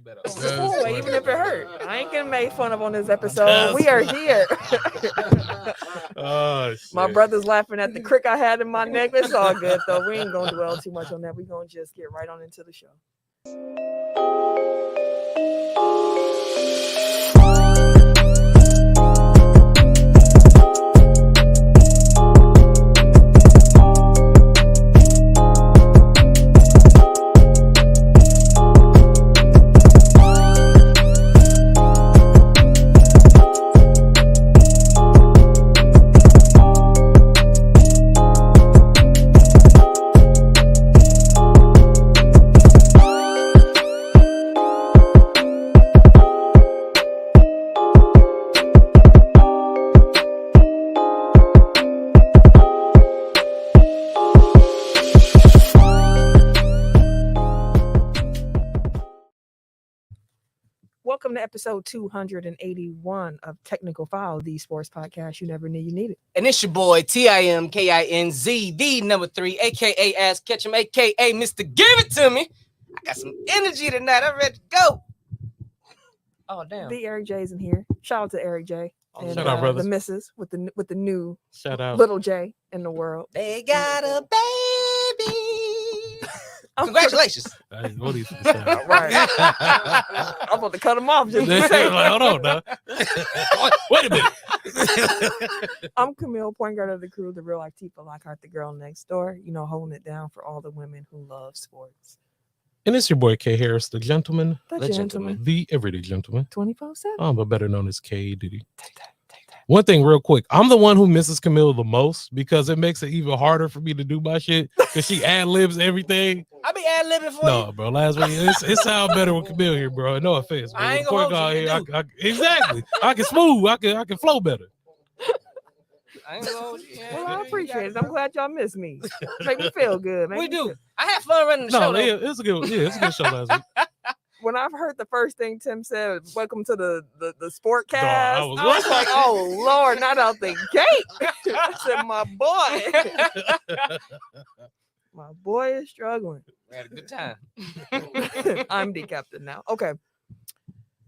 You better. Cool, even if it hurt. I ain't getting made fun of on this episode. We are here. Oh, shit. My brother's laughing at the crick I had in my neck. It's all good, though. We ain't going to dwell too much on that. We're going to just get right on into the show. Welcome to episode 281 of Technical Foul, the sports podcast you never knew you needed. And it's your boy, TIMKINZ, the number 3, a.k.a. Ass Ketchum, a.k.a. Mr. Give It To Me. I got some energy tonight. I'm ready to go. Oh, damn. The Eric J's in here. Shout out to Eric J. And, Shout out, brothers. the missus with the new Shout out. little J in the world. They got a baby. Congratulations. What do you say? Right. I'm about to cut him off. Just to say. Like, hold on now. Wait a minute. I'm Camille, point guard of the crew, the real life Tifa Lockhart, the girl next door, holding it down for all the women who love sports. And it's your boy K Harris, the gentleman, The gentleman. the everyday gentleman. 24/7. But better known as K Diddy. Take that. One thing real quick, I'm the one who misses Camille the most because it makes it even harder for me to do my shit because she ad-libs everything. I be ad-libbing for you. No, bro, last week it sound better with Camille here, bro. No offense, bro. I ain't The gonna point guard hold you, here, exactly. I can smooth. I can flow better. I ain't gonna hold you. Well, I appreciate it. I'm glad y'all miss me. Make me feel good. We do. I had fun running the No, show. it's a good show last week. When I've heard the first thing Tim said, welcome to the sportcast, I I was was like, oh, Lord, not out the gate. I said, my boy. My boy is struggling. We had a good time. I'm the captain now. Okay.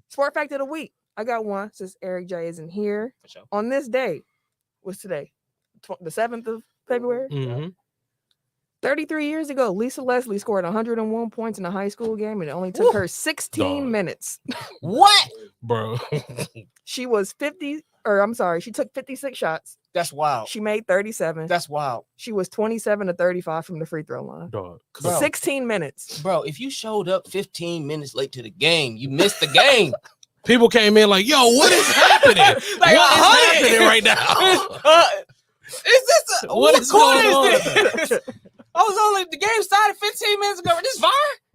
Sport fact of the week. I got one since Eric J isn't here. For sure. On this day, what's today? The 7th of February? Mm-hmm. 33 years ago, Lisa Leslie scored 101 points in a high school game, and it only took her 16 minutes. What? Bro. She took 56 shots. That's wild. She made 37. That's wild. She was 27 to 35 from the free throw line. Dog. Bro. 16 minutes. Bro, if you showed up 15 minutes late to the game, you missed the game. People came in like, yo, what is happening? Like, what is happening right now? Is this What is quarter going is this? The game started 15 minutes ago. This VAR?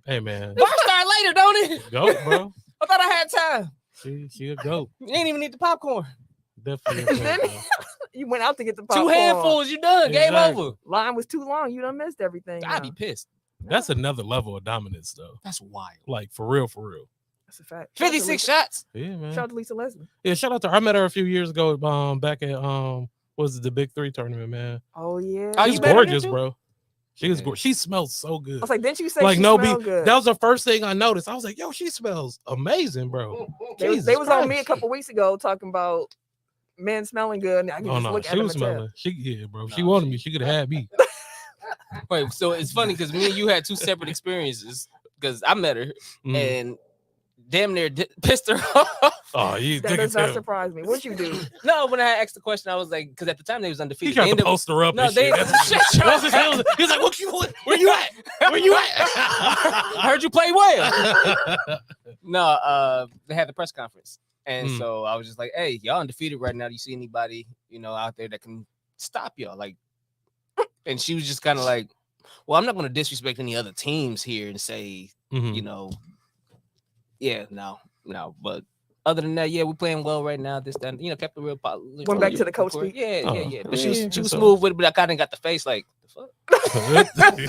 Hey, man. VAR start later, don't it? Go, bro. I thought I had time. She a goat. You ain't even need the popcorn. Definitely. Then you went out to get the popcorn. 2 handfuls, you done. Game Exactly. over. Line was too long. You done missed everything. I'd now. be pissed. That's another level of dominance, though. That's wild. Like, for real, for real. That's a fact. Shout out to 56 Lisa- shots. Yeah, man. Shout out to Lisa Leslie. Yeah, shout out to her. I met her a few years ago back at what was it, the Big 3 tournament, man. Oh, yeah. Oh, She's you met her gorgeous, there, too? bro. She was Yeah. gorgeous. She smells so good. I was like, didn't you say Like, she no smelled beat. good? That was the first thing I noticed. I was like, yo, she smells amazing, bro. They Jesus was on me a Christ. couple weeks ago talking about men smelling good. And I can Oh just no, look at she them was and tell. smelling. Yeah, bro. If she No, wanted me, she could have had me. Wait, so it's funny because me and you had 2 separate experiences because I met her and damn near pissed her off. Oh, you That think does it's not him. surprise me. What'd you do? No, when I asked the question, I was like, because at the time they was He undefeated. tried They to ended up- post her up. No, and they. shit. That's his deal. He's like, where you at? Where you at? I heard you play well. No, they had the press conference, and so I was just like, "Hey, y'all undefeated right now. Do you see anybody, out there that can stop y'all?" Like, and she was just kind of like, "Well, I'm not going to disrespect any other teams here and say, yeah, no, but." Other than that, yeah, we're playing well right now. This, that, kept the real. Went back to the coach speak. Yeah. But she yeah, was so- smooth with it, but I kind of got the face like, the fuck.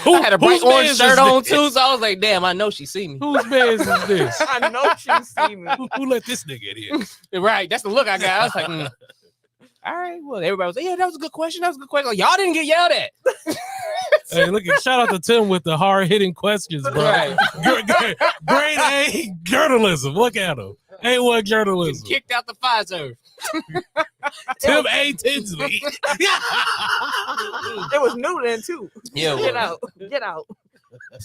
Who, I had a bright whose orange man's shirt is on this? too, so I was like, damn, I know she see me. Whose man's is this? I know she see me. Who let this nigga in here? Right, that's the look I got. I was like, all right, well, everybody was like, yeah, that was a good question. That was a good question. Like, y'all didn't get yelled at. Hey, look at shout out to Tim with the hard hitting questions, bro. Right. Grade A journalism. Look at him. A1 journalism. Kicked out the Pfizer. Tim A. Tinsley. It was new then too. Yeah, Get out. Get out.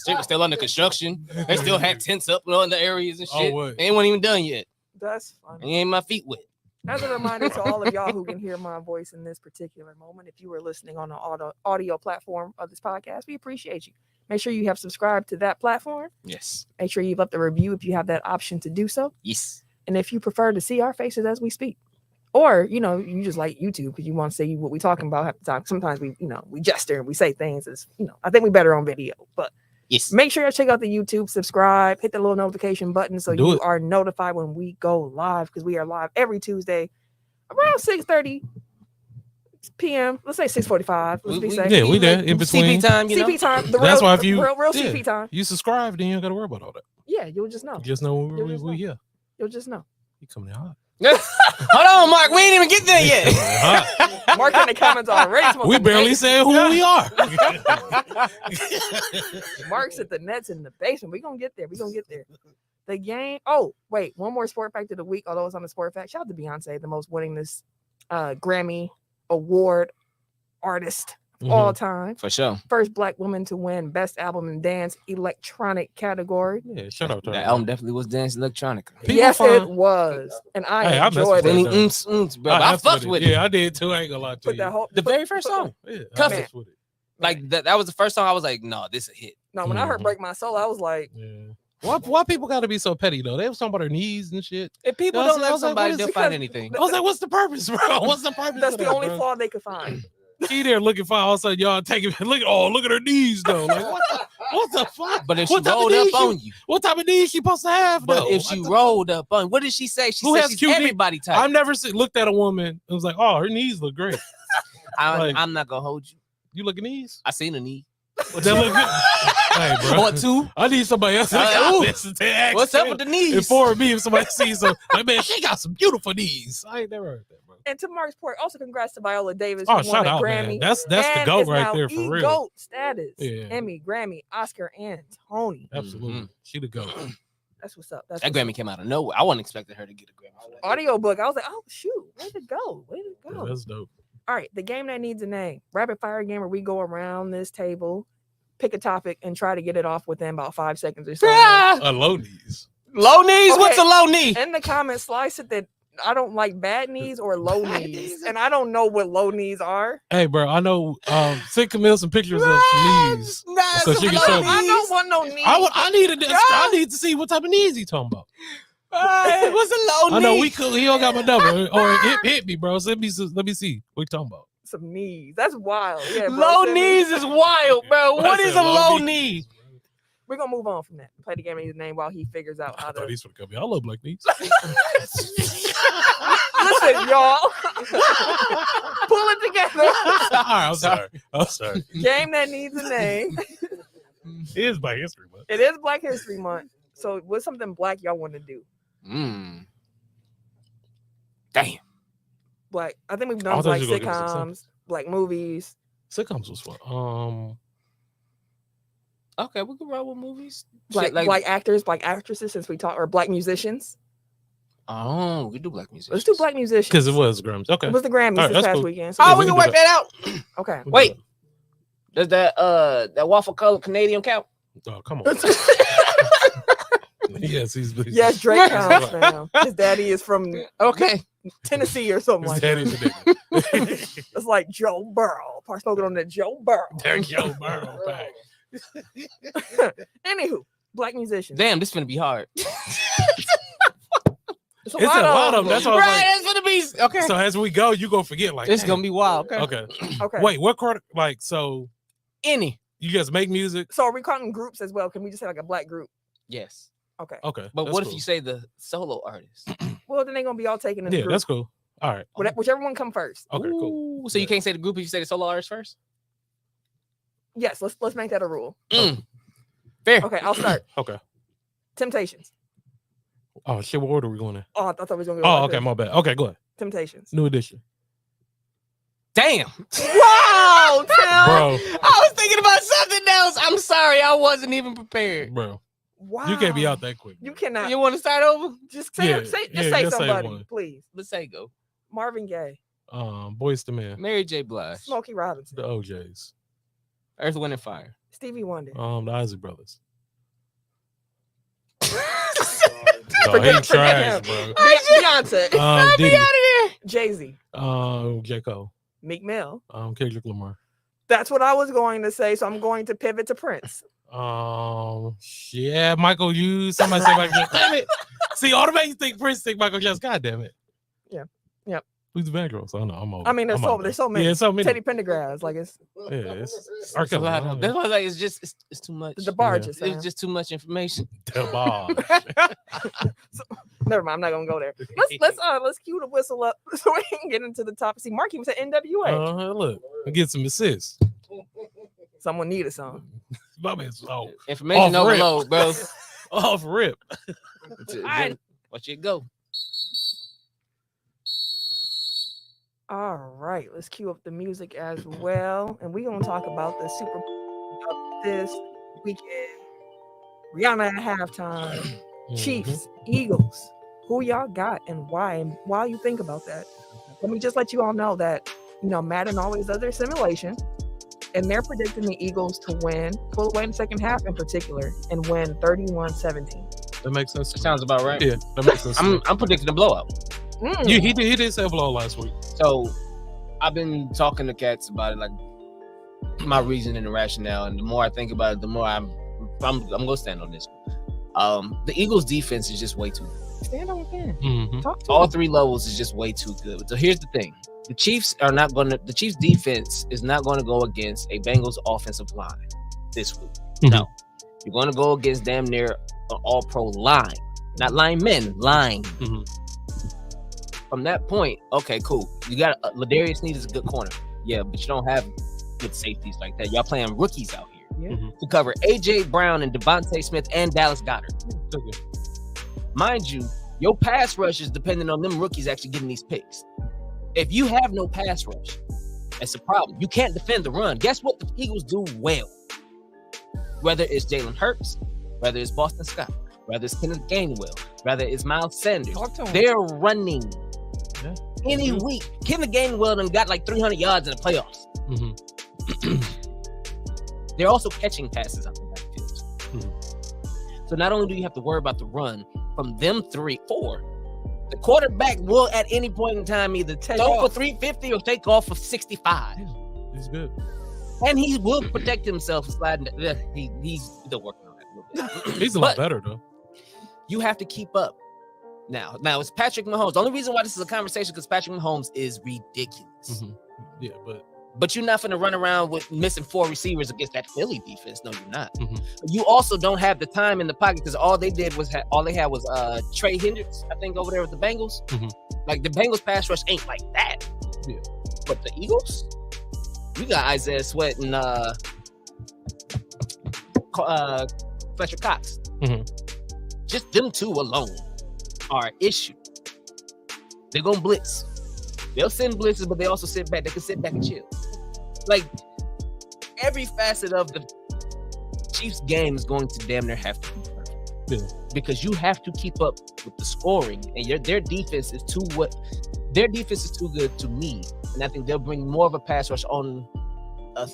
Shit was still under construction. They still had tents up on the areas and shit. what? They wasn't even done yet. That's And funny. ain't my feet wet. As a reminder to all of y'all who can hear my voice in this particular moment, if you were listening on the audio platform of this podcast, we appreciate you. Make sure you have subscribed to that platform. Yes. Make sure you've left a review if you have that option to do so. Yes. And if you prefer to see our faces as we speak, or, you just like YouTube because you want to see what we're talking about half the time. Sometimes we gesture and we say things as, I think we better on video, but Yes. make sure you check out the YouTube, subscribe, hit the little notification button so you are notified when we go live, because we are live every Tuesday around 6:30 p.m. Let's say 6:45. Let's be safe. Yeah, we there in between. CP time, CP time. The That's real, why if you real CP time. You subscribe, then you don't got to worry about all that. Yeah, you'll just know. You just know we here. You'll just know. You coming in hot. Hold on, Mark. We ain't even get there yet. Hot. Mark in the comments already. We barely said who we are. Mark's at the Nets in the basement. We're going to get there. We're going to get there. The game. Oh, wait. One more sport fact of the week, although it's on the sport fact. Shout out to Beyonce, the most winningest Grammy Award artist of all time. For sure. First Black woman to win Best Album and Dance Electronic category. Yeah, shout out to That her. album definitely was dance electronica. People Yes, find- it was. And I Hey, I messed enjoyed with it. that. Bro, I fucked with it. Yeah, I did too. I ain't gonna lie to Put you. that whole, The put- very first put- song. Yeah, Cuff I it. messed with it. Like that was the first song I was like, no, this a hit. No, when I heard Mhm. Break My Soul, I was like, Yeah. Why people gotta be so petty though? They was talking about their knees and shit. If people I was don't like, love somebody, what they'll is- find because- anything. I was like, what's the purpose, bro? What's the purpose? that's of the that, only bro? flaw they could find. She there looking for all of a sudden y'all taking look at her knees though. Like what the fuck? But if What she type of rolled up knees on you, What type of knees she supposed to have but though? if she What the- rolled up on, what did she say? She Who said has she's cute knees? everybody type. I've never looked at a woman and was like, oh, her knees look great. like- I'm not gonna hold you. You look at knees? I seen a knee. That look good. Hey, bro. Or two. I need somebody else to Ooh. listen to that. What's up with the knees? Inform me if somebody sees some. Like, man, she got some beautiful knees. I ain't never heard that, bro. And to Mark's point, also congrats to Viola Davis. Oh, who shout won a out, Grammy. man. That's the and GOAT is right now there for real. GOAT status. Yeah. Emmy, Grammy, Oscar, and Tony. Absolutely. She the GOAT. That's what's up. That's That what's Grammy came out of nowhere. I wasn't expecting her to get a Grammy. for that. audiobook. I was like, oh shoot, way to go. Way to Yeah, go. that's dope. All right, the game that needs a name. Rapid fire game where we go around this table, pick a topic, and try to get it off within about 5 seconds or so. Low knees. Low knees? What's a Okay. low knee? In the comments, slice it that I don't like bad knees or low knees. And I don't know what low knees are. Hey, bro, I know. Send Camille some pictures of some knees. So she can show me. I don't want no knees. I need to see what type of knees he talking about. What's a low knee? I know we could. He don't got my number. Or hit me, bro. So let me see. What you talking about? Some knees. That's wild. Yeah, bro, Low send me- knees is wild, bro. What I is said a low low knee. knee? We're gonna move on from that. Play the game and his name while he figures out how I thought to. he's gonna come. I love black knees. Listen, y'all. Pull it together. All right, I'm sorry. Game that needs a name. It is Black History Month. It is Black History Month. So what's something black y'all want to do? Damn. Black. I think we've I done thought like you were gonna give us some sitcoms, black movies. Sitcoms was fun. Okay, we can roll with movies. Black Shit, like, black actors, black actresses, since we talk, or black musicians. oh, we do black music. Let's do black musicians. Because it was Grims. Okay. It was the Grammys All right, this that's past cool. weekend. So Oh, Yeah, we we can can work do that out. okay. Wait. Does that waffle color Canadian count? Oh, come on. Yes, he's. Yes, Drake counts, fam. His daddy is from Okay. Tennessee or something His like daddy's that. a nigga. It's like Joe Burrow. Part smoking on that Joe Burrow. There you go, Burrow back. Anywho, black musicians. Damn, this finna be hard. It's It's a lot of them. That's all. Right, it's finna be okay. So as we go, you gonna forget like It's dang. gonna be wild. Okay. Okay. Okay. Wait, what quarter? Like, so Any. you guys make music? So are we counting groups as well? Can we just say like a black group? Yes. Okay. Okay. But that's what cool. if you say the solo artist? Well, then they're gonna be all taken in the Yeah, group. that's cool. All right. Whichever one come first. Okay, cool. Ooh, so you can't say the group if you say the solo artist first? Yes, let's make that a rule. Fair. Okay, I'll start. Okay. Temptations. Oh shit, what order are we going in? Oh, I thought we was gonna go. Oh, like okay, this. my bad. Okay, go ahead. Temptations. New edition. Damn. Wow! Wow, Tim. Bro, I was thinking about something else. I'm sorry, I wasn't even prepared. bro. Wow. You can't be out that quick. You cannot. You want to start over? Just say, Yeah, say just say somebody, one. please. Let's say go. Marvin Gaye, Boys to Men, Mary J. Blige, Smokey Robinson, the OJs, Earth, Wind, and Fire. Stevie Wonder. the Isaac Brothers. Forget- No, he forget trash, him. bro. Beyonce, Diddy, Jay-Z, J. Cole, Meek Mill. Kendrick Lamar. That's what I was going to say, so I'm going to pivot to Prince. Yeah, Michael Hughes. Somebody say Michael Jackson. Damn it. See, automatically think Prince, think Michael Jackson. God damn it. Yeah. Yep. Who's the Vandross? So no, I'm over. I mean, there's so many. Yeah, so many. Teddy Pendergrass, like it's It's That's why I was like, it's too much. the barges. It was just too much information. The barge. Never mind, I'm not gonna go there. Let's cue the whistle up so we can get into the topic. See, Marky was at NWA. Look, I get some assists. Someone needed some. My man's Information Off rip. overload, bro. off rip. right. Watch it go. All right, let's cue up the music as well, and we're gonna talk about the Super Bowl of this weekend. Rihanna at halftime. Chiefs, Eagles. Who y'all got and why? And while you think about that, let me just let you all know that Madden always does their simulation, and they're predicting the Eagles to win, pull away in the second half in particular, and win 31-17. That makes sense. Sounds about right. Yeah, that makes sense. I'm predicting a blowout. Yeah, he did say a blow last week. So I've been talking to cats about it, like my reason and the rationale, and the more I think about it, the more I'm gonna stand on this. The Eagles' defense is just way too good. Stand on again. Mm-hmm. All three levels is just way too good. So here's the thing: the Chiefs defense is not going to go against a Bengals offensive line this week. Mm-hmm. No, you're going to go against damn near an all-pro line, not linemen, line. Mm-hmm. From that point, okay, cool. You got Ladarius Sneed is a good corner, yeah, but you don't have good safeties like that. Y'all playing rookies out here to cover AJ Brown and Devontae Smith and Dallas Goedert. Okay. Mind you, your pass rush is dependent on them rookies actually getting these picks. If you have no pass rush, that's a problem. You can't defend the run. Guess what the Eagles do well? Whether it's Jalen Hurts, whether it's Boston Scott, whether it's Kenneth Gainwell, whether it's Miles Sanders, they're running. Yeah. Any week, Kenneth Gainwell done got like 300 yards in the playoffs. They're also catching passes out the backfield. So not only do you have to worry about the run from them 4, the quarterback will at any point in time either throw for 350 or take off for 65. He's good. And he will protect himself sliding. He's still working on that a little bit. He's a lot better though. You have to keep up. Now it's Patrick Mahomes. The only reason why this is a conversation because Patrick Mahomes is ridiculous. Yeah, but you're not going to run around with missing 4 receivers against that Philly defense. No, you're not. You also don't have the time in the pocket because all they had was Trey Hendricks, I think, over there with the Bengals. Like the Bengals pass rush ain't like that. Yeah. But the Eagles, you got Isaiah Sweat and Fletcher Cox. Just them two alone are an issue. They're gonna blitz. They'll send blitzes, but they also sit back. They can sit back and chill. Like every facet of the Chiefs game is going to damn near have to be perfect. Because you have to keep up with the scoring, and their defense is too good to me. And I think they'll bring more of a pass rush on a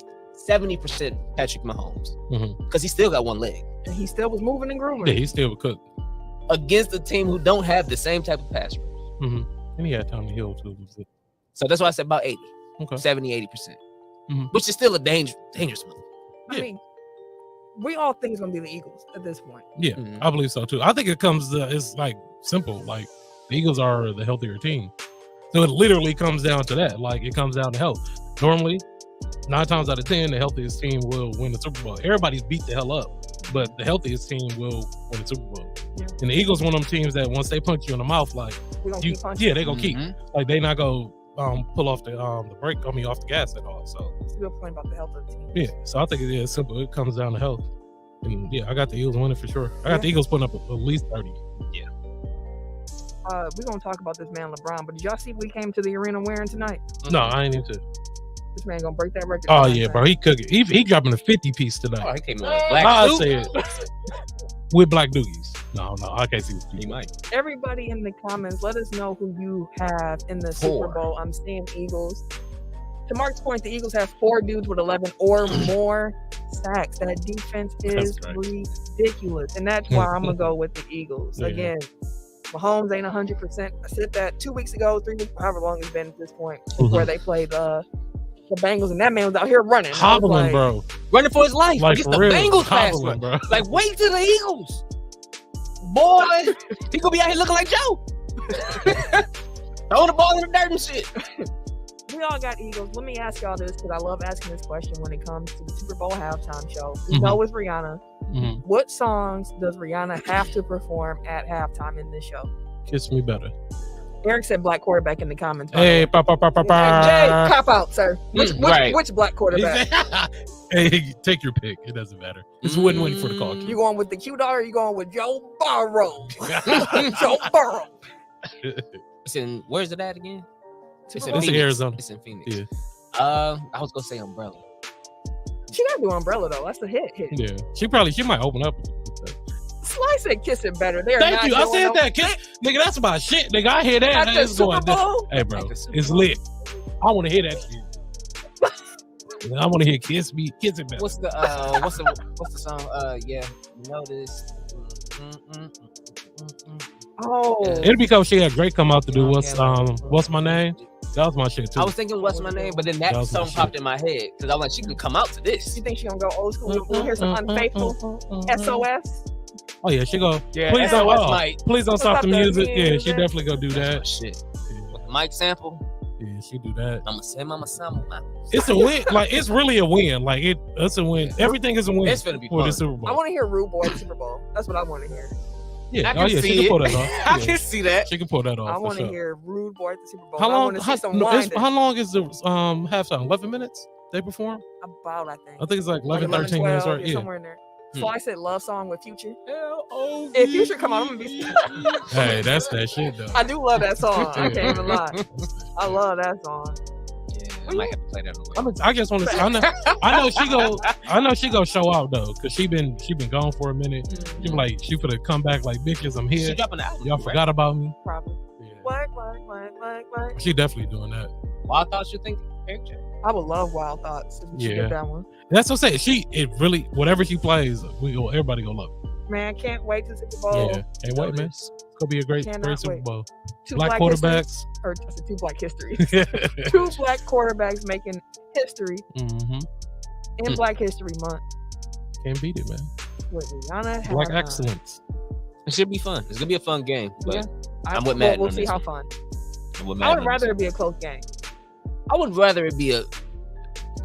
70% Patrick Mahomes because he still got one leg. And he still was moving and grooving. Yeah, he still would cook against a team who don't have the same type of pass rush. And he had time to heal too. So that's why I said about 80, 70, 80%, which is still a dangerous move. I mean, we all think it's going to be the Eagles at this point. Yeah, I believe so too. I think it comes to, it's like simple. Like the Eagles are the healthier team. So it literally comes down to that. Like it comes down to health. Normally, 9 times out of 10, the healthiest team will win the Super Bowl. Everybody's beat the hell up, but the healthiest team will win the Super Bowl. Yeah. And the Eagles one of them teams that once they punch you in the mouth, like they gonna keep. Like they not go pull off the brake, off the gas at all. So it's a good point about the health of the team. Yeah, so I think it's simple. It comes down to health. And yeah, I got the Eagles winning for sure. I got the Eagles putting up at least 30. Yeah. We're gonna talk about this man LeBron, but did y'all see what he came to the arena wearing tonight? No, I ain't into it. This man gonna break that record. Oh yeah, bro. He cooking. He dropping a 50-piece tonight. Oh, he came in with a black I suit. say it with black doogies. No, I can't see. He might. Everybody in the comments, let us know who you have in the Super Bowl. I'm seeing Eagles. To Mark's point, the Eagles have 4 dudes with 11 or more sacks. That defense is ridiculous, and that's why I'm gonna go with the Eagles. Yeah. Again, Mahomes ain't 100%. I said that 2 weeks ago, 3 weeks, however long it's been at this point, where they played the Bengals, and that man was out here running, hobbling, like, bro, Running for his life. like Against for the real, Bengals pass rush. hobbling, bro. Like, wait till the Eagles. Boy, he gonna be out here looking like Joe. Throwing the ball in the dirt and shit. we all got Eagles. Let me ask y'all this, because I love asking this question when it comes to the Super Bowl halftime show. We know it's Rihanna. What songs does Rihanna have to perform at halftime in this show? Kiss me better. Eric said black quarterback in the comments. Hey, Jay, cop out, sir. Which black quarterback? Hey, take your pick. It doesn't matter. It's win-win for the call. You going with the Q dog, or you going with Joe Burrow? Joe Burrow. Where's it at again? It's in Arizona. It's in Phoenix. Yeah. I was gonna say Umbrella. She gotta do Umbrella though. That's the hit. Yeah. She might open up with that. Sly said kiss it better. Thank you. I said that. Nigga, that's my shit. Nigga, I hear that. At the Super Bowl? Hey, bro, it's lit. I want to hear that shit. I want to hear kiss it better. What's the song? Yeah, you know this. Oh, It'll be because she had Drake come out to do what's my name? That was my shit too. I was thinking what's my name, but then that song popped in my head because I was like, she can come out to this. you think she gonna go old school? We'll hear some Unfaithful, SOS. Oh yeah, she go. Yeah, please don't stop the music. Yeah, she music. definitely go do that. Shit. Mike sample. Yeah, she do that. I'ma say mama sample. It's a win. Like it's really a win. Like it's a win. Everything is a win. It's gonna be for fun. the Super Bowl. I want to hear Rude Boy at the Super Bowl. That's what I want to hear. Yeah, I can see she can it. pull that off. I Yeah. can see that. She can pull that off. I want to sure. hear Rude Boy at the Super Bowl. How I long? want to see some winding. How long is the halftime? 11 minutes. They perform. About, I think. I think it's like 11, 13 minutes, right? Yeah. Somewhere in there. So I said love song with Future. L-O-V-E. If Future come on, I'm gonna be. Hey, that's that shit though. I do love that song. I can't even lie. I love that song. Yeah, I might have to play that on the way. I just want to. I know she go show out though, cause she been gone for a minute. Mm-hmm. She be like she finna come back like bitches. I'm here. She dropping an album. Y'all forgot about me. Probably. Yeah. What? She definitely doing that. Well, I thought you think Eric J. I would love Wild Thoughts if she Yeah. did that one. That's what I'm saying. Really whatever she plays, everybody gonna love it. Man, can't wait to Super Bowl. Yeah. Hey, wait, man. It's gonna be a great Super wait. Bowl. Two Black quarterbacks. Or I said two black histories. Two black quarterbacks making history in Black History Month. Can't beat it, man. With Rihanna. Black halftime. excellence. It should be fun. It's gonna be a fun game. But Yeah. I'm with Madden We'll on see this how one. fun. I'm with I Madden would on rather this it be a close game. one. I would rather it be a.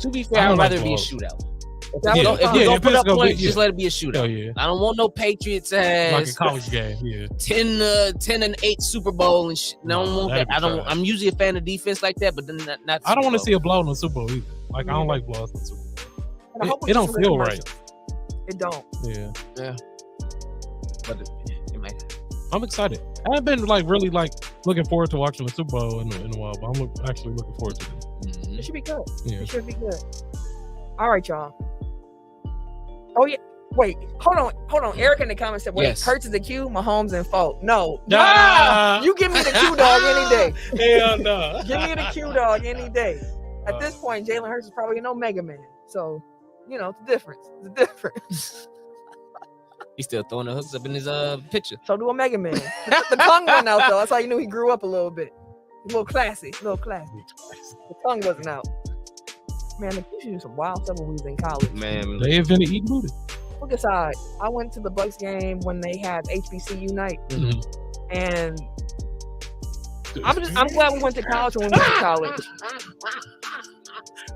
To be fair, I I would like rather it be a both. shootout. That Yeah, would be If fun. you yeah, don't if put it's up gonna be- points, just let it be a shootout. Oh yeah. I don't want no Patriots Like ass a college game. Yeah. 10-8 Super Bowl and shit. I don't No, want that'd that. be I don't. trash. I'm usually a fan of defense like that, but then not. I don't want to see Super a blow in the Super Bowl either. Like I don't like blows in the Super And I Bowl. hope we It get don't some good feel right. commercials. It don't. Yeah. Bowl, but it might. I'm excited. I haven't been like really like looking forward to watching the Super Bowl in a while, but I'm actually looking forward to it. Mhm. It should be good. Yeah. It should be good. All right, y'all. Oh yeah. Wait, hold on. Eric in the comments said, "Wait, Yes. Hurts is the Q, Mahomes and fault." No, Ah! you give me the Q dog any day. Hell no. Give me the Q dog any day. At this point, Jalen Hurts is probably no Mega Man, so you know it's a difference. It's a difference. He's still throwing the hooks up in his picture. So do a Mega Man. The tongue went out though. That's how you knew he grew up a little bit. A little classy. The tongue wasn't out. Man, the Q should do some wild stuff when we was in college. Man, They invented eating booty. Look aside, I went to the Bucks game when they had HBCU night, and I'm glad we went to college when we went to college.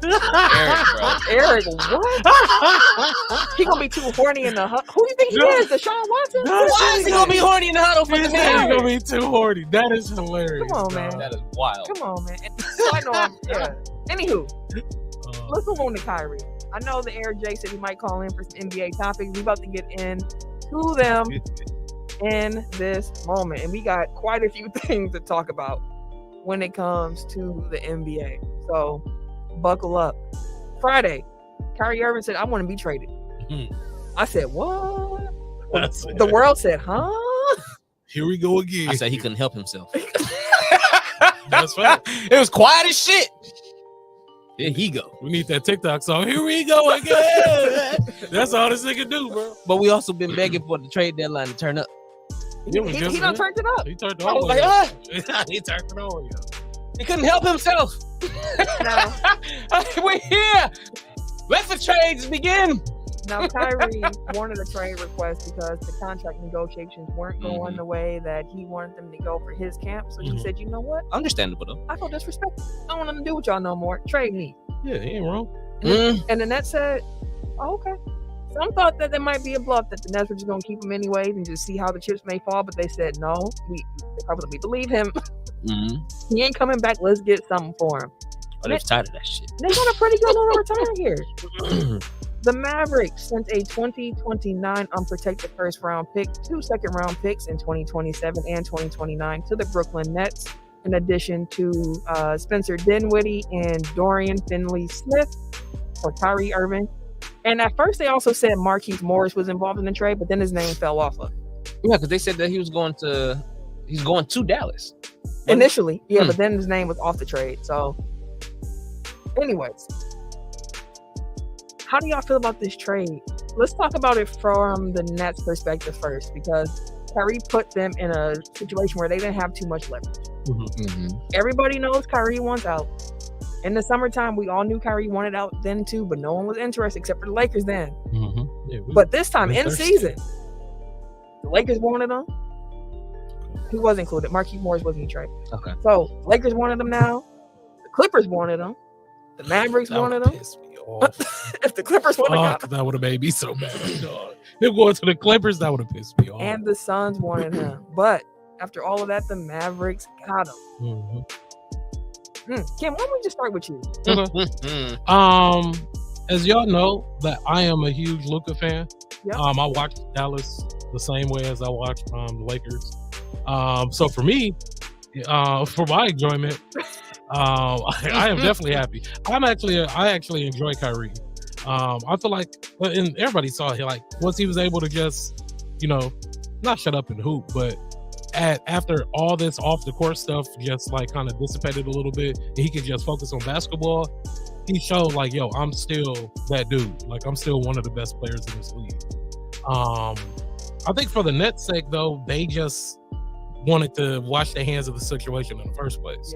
Eric, bro. Eric, what? He gonna be too horny in the hut. Who do you think he is? Deshaun Watson? Why is he gonna be horny in the huddle for the He's man? gonna be too horny. That is hilarious. Come on, man. dog. That is wild. Come on, man. I know Anywho, let's move on to Kyrie. I know the Eric J said he might call in for some NBA topics. We about to get into them in this moment, and we got quite a few things to talk about when it comes to the NBA. So buckle up. Friday, Kyrie Irving said, I want to be traded. I said, what? The world said, huh? Here we go again. I said he couldn't help himself. That's right. It was quiet as shit. There he go. We need that TikTok song. Here we go again. That's all this nigga do, bro. But we also been begging for the trade deadline to turn up. He done turned it up. He turned it I was on. like, He turned it on. he couldn't help himself. Now, We're here. Let the trades begin. now Kyrie wanted a trade request because the contract negotiations weren't going the way that he wanted them to go for his camp. So he said, you know what? Understandable though. I feel disrespected. I don't want nothing to do with y'all no more. Trade me. Yeah, he ain't wrong. And the Nets said, oh, okay. Some thought that there might be a bluff that the Nets were just going to keep him anyways and just see how the chips may fall. But they said, no, we believe him. He ain't coming back. Let's get something for him. Oh, they're tired of that shit. They got a pretty good little return here. The Mavericks sent a 2029 unprotected first round pick, 2 second round picks in 2027 and 2029 to the Brooklyn Nets, in addition to Spencer Dinwiddie and Dorian Finley-Smith for Kyrie Irving. And at first, they also said Marquise Morris was involved in the trade, but then his name fell off of it. Yeah, because they said that he's going to Dallas. Initially, yeah, but then his name was off the trade. So, anyways, how do y'all feel about this trade? Let's talk about it from the Nets' perspective first, because Kyrie put them in a situation where they didn't have too much leverage. Everybody knows Kyrie wants out. In the summertime, we all knew Kyrie wanted out then too, but no one was interested except for the Lakers then. Yeah, but this time, in season, the Lakers wanted him. He was included. Marquise Morris wasn't in trade. Okay. So, Lakers wanted him now. The Clippers wanted him. The Mavericks wanted him. If the Clippers wanted him. That would have made me so mad. Him going to the Clippers, that would have pissed me off. And the Suns wanted him. But after all of that, the Mavericks got him. Kim, why don't we just start with you? As y'all know, that I am a huge Luka fan. Yep. I watch Dallas the same way as I watch the Lakers. So for me, for my enjoyment, I am definitely happy. I actually enjoy Kyrie. I feel like, and everybody saw it, like once he was able to just, not shut up and hoop, but after all this off the court stuff just like kind of dissipated a little bit, and he could just focus on basketball, he showed like, yo, I'm still that dude. Like I'm still one of the best players in this league. I think for the Nets' sake, though, they just wanted to wash their hands of the situation in the first place.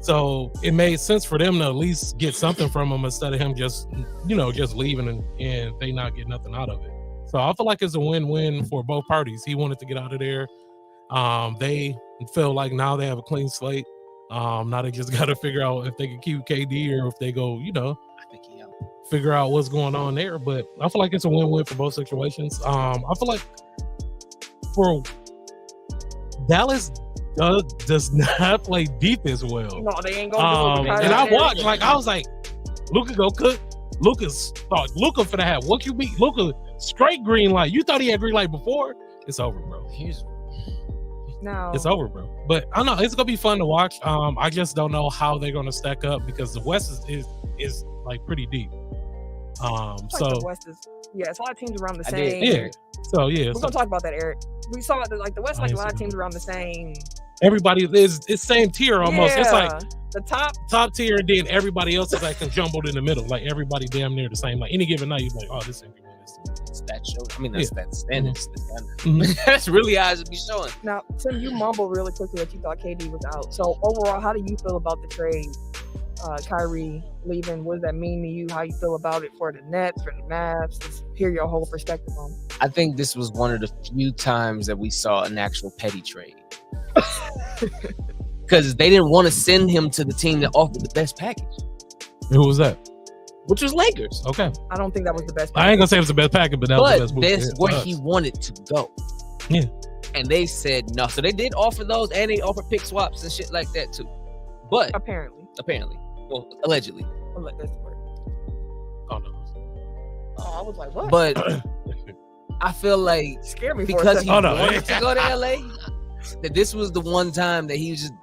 So it made sense for them to at least get something from him instead of him just, just leaving and they not get nothing out of it. So I feel like it's a win-win for both parties. He wanted to get out of there. They feel like now they have a clean slate. Now they just got to figure out if they can keep KD or if they go, I think he out. Figure out what's going on there. But I feel like it's a win-win for both situations. I feel like for Dallas does not play defense well. No, they ain't gonna do it. And I watched, I was like, Luka go cook. Luka finna have what you beat. Luka straight green light. You thought he had green light before? It's over, bro. It's over, bro. But I don't know, it's gonna be fun to watch. I just don't know how they're gonna stack up because the West is like pretty deep. The West is, it's a lot of teams around the same. Yeah. So yeah, we're gonna talk about that, Eric. We saw it like the West, like a lot of teams around the same. Everybody is same tier almost. Yeah. It's like the top tier, and then everybody else is like jumbled in the middle. Like everybody damn near the same. Like any given night, you're like, oh, this ain't good. It's that show. I mean, that's standards. That's really how it should be showing. Now, Tim, you mumbled really quickly that you thought KD was out. So overall, how do you feel about the trade? Kyrie leaving, what does that mean to you? How you feel about it for the Nets, for the Mavs? Let's hear your whole perspective on it. I think this was one of the few times that we saw an actual petty trade. Because they didn't want to send him to the team that offered the best package. Who was that? Which was Lakers. Okay. I don't think that was the best package. I ain't gonna say it was the best package, but that was the best move. That's where he wanted to go. Yeah. And they said no. So they did offer those, and they offered pick swaps and shit like that too. But apparently. Well, allegedly. That's the word. Oh no. Oh, I was like, what? But I feel like scared me because he wanted to go to LA, that this was the one time that he was just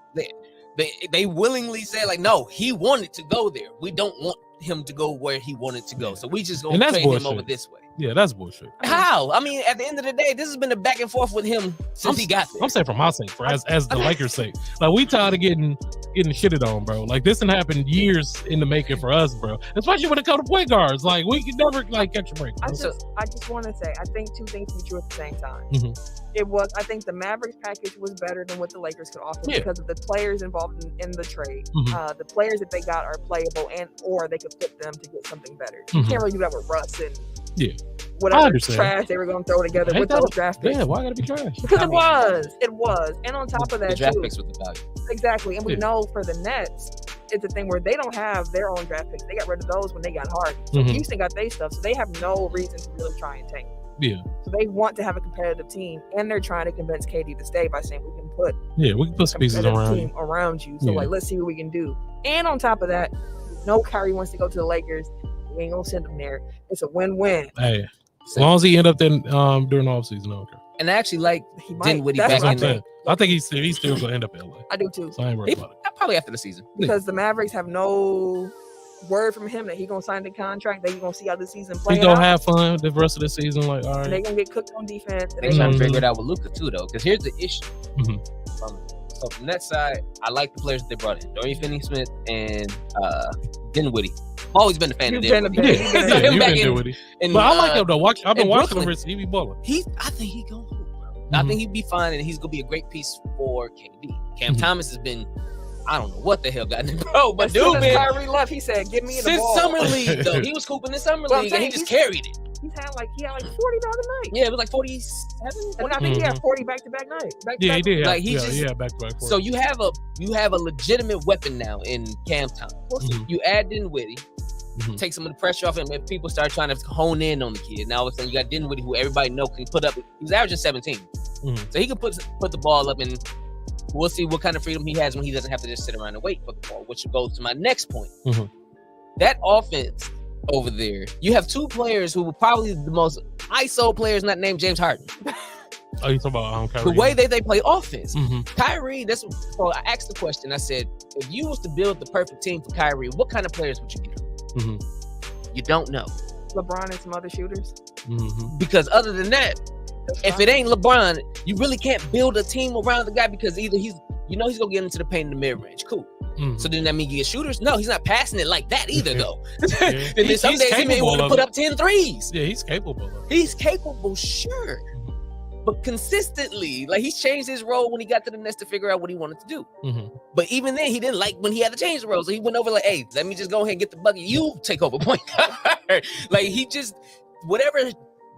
They willingly said like, no, he wanted to go there. We don't want him to go where he wanted to go, so we just gonna trade him over this way. Yeah, that's bullshit. How? I mean, at the end of the day, this has been a back and forth with him since he got there. I'm saying for my sake, as the Lakers' sake. Like, we tired of getting shitted on, bro. Like, this didn't happen years in the making for us, bro. Especially when it comes to point guards. Like, we can never catch a break. I just want to say, I think two things can be true at the same time. Mm-hmm. I think the Mavericks package was better than what the Lakers could offer because of the players involved in the trade. Mm-hmm. The players that they got are playable, or they could flip them to get something better. You can't really do that with Russ and whatever trash they were going to throw together with those draft picks. Yeah, why gotta be trash? Because it was. And on top of that, the draft picks with the value. Exactly. And we know for the Nets, it's a thing where they don't have their own draft picks. They got rid of those when they got hard. So Houston got their stuff, so they have no reason to really try and tank. Yeah. So they want to have a competitive team, and they're trying to convince KD to stay by saying we can put some pieces around you. So like, let's see what we can do. And on top of that, Kyrie wants to go to the Lakers. We ain't gonna send him there. It's a win-win. Hey, as long as he end up then during the offseason, I don't care. And I actually like Dinwiddie back in there. I think he's still gonna end up in LA. I do too. So I ain't worried about it. Probably after the season. Because the Mavericks have no word from him that he's gonna sign the contract, that he's gonna see how the season plays. He's gonna have fun the rest of the season. Like, all right. They're gonna get cooked on defense. They're trying to figure it out with Luka too, though. Because here's the issue. So from that side, I like the players that they brought in. Dorian Finney-Smith and Dinwiddie. Always been a fan of Dinwiddie. You've been Dinwiddie. But I like him though. I've been watching him recently. He be balling. I think he going hoop, bro. I think he'd be fine, and he's gonna be a great piece for KD. Cam Thomas has been, I don't know what the hell got him, bro. But dude, man, Kyrie left. He said, "Give me the ball." Since summer league, though, he was hooping in summer league, and he just carried it. He had like 40 the other night. Yeah, it was like 47. And I think he had 40 back-to-back nights. He did. Like back-to-back. So you have a legitimate weapon now in Cam Thomas. You add Dinwiddie, take some of the pressure off him, and people start trying to hone in on the kid. Now all of a sudden you got Dinwiddie, who everybody knows can put up. He was averaging 17, so he can put the ball up, and we'll see what kind of freedom he has when he doesn't have to just sit around and wait for the ball. Which goes to my next point. That offense over there, you have two players who were probably the most ISO players, not named James Harden. Oh, you talking about Kyrie? The way that they play offense. Kyrie, so I asked the question. I said, if you was to build the perfect team for Kyrie, what kind of players would you get? You don't know. LeBron and some other shooters. Because other than that, if it ain't LeBron, you really can't build a team around the guy, because either he's gonna get into the paint in the mid-range. Cool. So then that mean you get shooters? No, he's not passing it like that either, though. And then some days he may want to put up 10 threes. Yeah, he's capable of it. He's capable, sure. But consistently, like, he's changed his role when he got to the Nets to figure out what he wanted to do. But even then, he didn't like when he had to change the role. So he went over like, hey, let me just go ahead and get the bucket. You take over point guard. Like, he just, whatever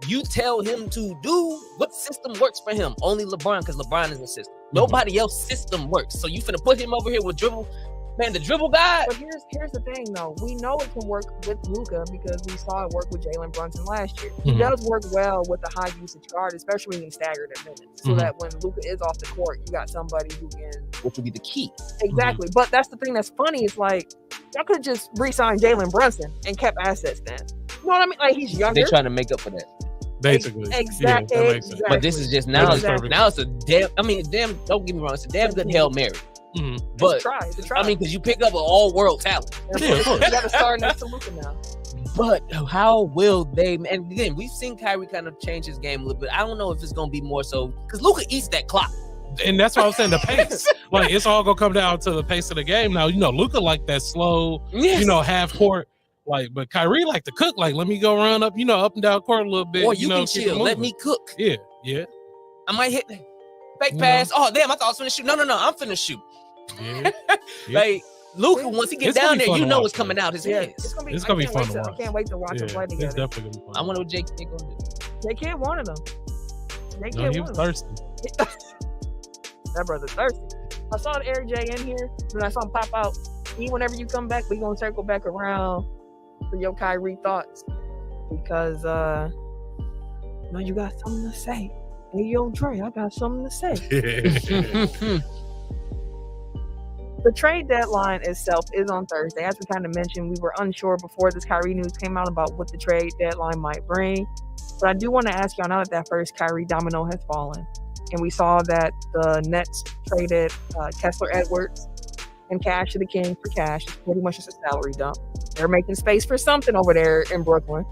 you tell him to do, what system works for him? Only LeBron, because LeBron is a system. Nobody else's system works. So you finna put him over here with dribble. Man, the dribble guy. But here's the thing, though. We know it can work with Luka because we saw it work with Jalen Brunson last year. He does work well with the high usage guard, especially when he staggered at minutes. So that when Luka is off the court, you got somebody who can. Which would be the key. Exactly. But that's the thing that's funny. It's like, y'all could just re-sign Jalen Brunson and kept assets then. You know what I mean? Like, he's younger. They're trying to make up for that. Basically. Exactly. Yeah, exactly. But this is just now. Now it's a damn. Don't get me wrong. It's a damn good Hail Mary. But it's a try. I mean, because you pick up an all-world talent. Yeah, of course. You got to start next to Luka now. But how will they? And again, we've seen Kyrie kind of change his game a little bit. I don't know if it's going to be more so because Luka eats that clock. And that's why I'm saying the pace. Like, it's all gonna come down to the pace of the game. Now, Luka like that slow, half court. Like, but Kyrie like to cook. Like, let me go run up, up and down court a little bit. Or you can chill. Let me cook. Yeah. I might hit fake pass. Oh, damn! I thought I was finna shoot. No, I'm finna shoot. Yeah. Like, Luka, once he gets down there, it's coming out his hands. It's gonna be fun to watch. I can't wait to watch them play together. It's definitely gonna be fun. I wonder what Jake gonna do. J.K. wanted him. He was thirsty. That brother's thirsty. I saw Eric J in here, and I saw him pop out. Whenever you come back, we gonna circle back around for your Kyrie thoughts, because you got something to say. Hey, yo, Dre, I got something to say. The trade deadline itself is on Thursday. As we kind of mentioned, we were unsure before this Kyrie news came out about what the trade deadline might bring. But I do want to ask y'all, now that first Kyrie domino has fallen, and we saw that the Nets traded Kessler Edwards and cash to the king for cash. It's pretty much just a salary dump. They're making space for something over there in Brooklyn.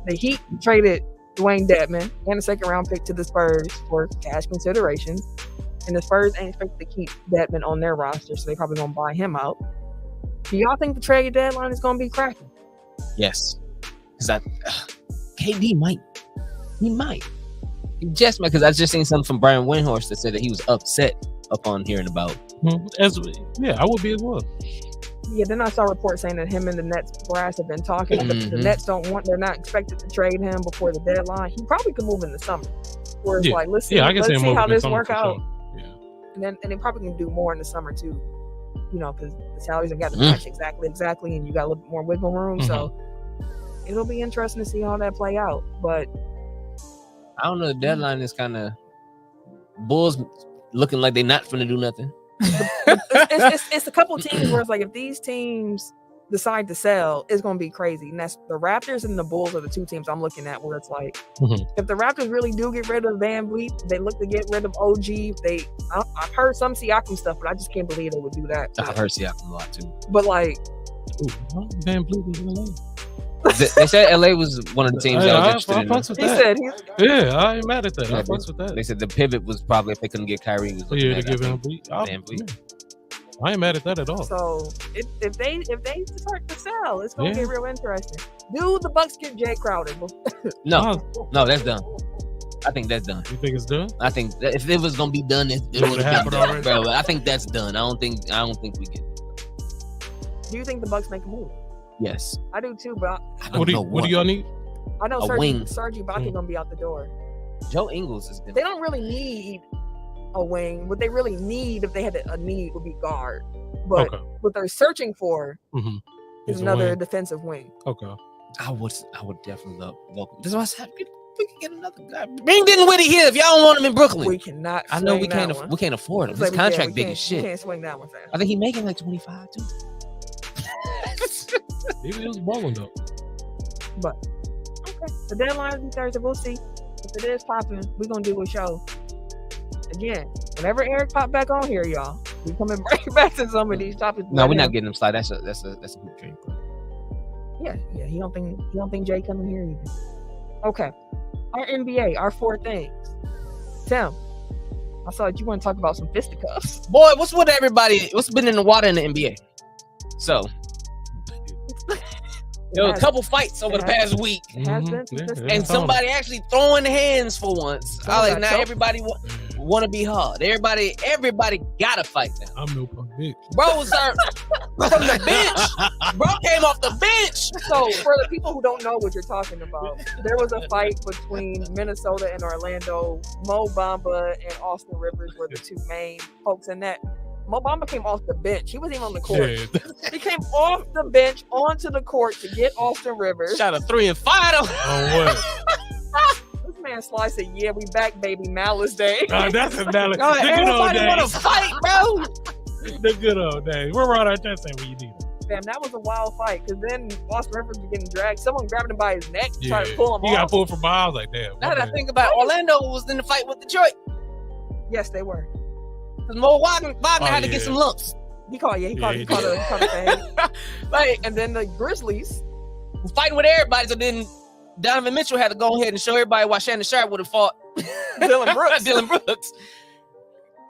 The Heat traded Dwayne Dedmon and a second-round pick to the Spurs for cash consideration. And the Spurs ain't expected to keep Dedmon on their roster, so they probably gonna buy him out. Do y'all think the trade deadline is gonna be cracking? Yes, because KD might. He might. He just might, because I just seen something from Brian Windhorst that said that he was upset upon hearing about. Yeah, I would be as well. Yeah, then I saw reports saying that him and the Nets brass have been talking. The Nets they're not expected to trade him before the deadline. He probably could move in the summer. Where it's like, let's see how this work out. Sure. Yeah. And they probably can do more in the summer too. You know, because the salaries have got to match exactly, and you got a little bit more wiggle room. So it'll be interesting to see how that play out. But I don't know. The deadline is kind of Bulls looking like they're not going to do nothing. it's a couple teams where it's like, if these teams decide to sell, it's going to be crazy. And that's the Raptors and the Bulls are the two teams I'm looking at where it's like, if the Raptors really do get rid of Van Vliet, they look to get rid of OG. I've heard some Siakam stuff, but I just can't believe they would do that. I've heard Siakam a lot too. But like, Van Vliet was in LA. They said LA was one of the teams that was interested in him. He said, I ain't mad at that. I fucks with that. They said the pivot was probably if they couldn't get Kyrie. Was to give Van Vliet. I ain't mad at that at all. So if they start to sell, it's gonna get real interesting. Do the Bucks get Jay Crowder? No, that's done. I think that's done. You think it's done? I think that if it was gonna be done, it would have happened already. Bro, I think that's done. I don't think we get it. Do you think the Bucks make a move? Yes, I do too. But what do y'all need? I know Serge Ibaka gonna be out the door. Joe Ingles is. They don't really need a wing. What they really need, if they had a need, would be guard. But what they're searching for is another defensive wing. Okay. I would definitely love. That's why I said we can get another guy. Bring Dinwiddie here if y'all don't want him in Brooklyn. We cannot. I know we can't afford him. His contract big as shit. We can't swing that one fast. I think he making like 25 too. Maybe it was balling though. But okay, the deadline will be Thursday. We'll see. If it is popping, we're gonna do a show. Again, whenever Eric pop back on here, y'all, we coming right back to some of these topics. No, we're not getting him slide. That's a hoop dream. Yeah. He don't think Jay coming here either. Okay, our NBA, our four things. Tim, I saw that you want to talk about some fisticuffs. Boy, what's been in the water in the NBA? So there were a couple fights over the past week, and somebody actually throwing hands for once. I like now everybody want to be hard. Everybody got to fight now. I'm no punk bitch. Bro was from the bench. Bro came off the bench. So for the people who don't know what you're talking about, there was a fight between Minnesota and Orlando. Mo Bamba and Austin Rivers were the two main folks in that. Mo Bamba came off the bench. He wasn't even on the court. Yeah. He came off the bench onto the court to get Austin Rivers. Shot a 3 and 5. On what? This man Sly said, "Yeah, we back, baby. Malice Day." That's a Malice. No, everybody want to fight, bro. The good old days. We're right on that same when you need it. Damn, that was a wild fight. Because then Austin Rivers was getting dragged. Someone grabbed him by his neck, trying to pull him off. He got pulled from miles. Like, damn. Now that I think about it, Orlando was in the fight with Detroit. Yes, they were. Because Mo Wagner had to get some lumps. He caught a thing. Like, and then the Grizzlies were fighting with everybody. So then Donovan Mitchell had to go ahead and show everybody why Shannon Sharp would have fought Dylan Brooks.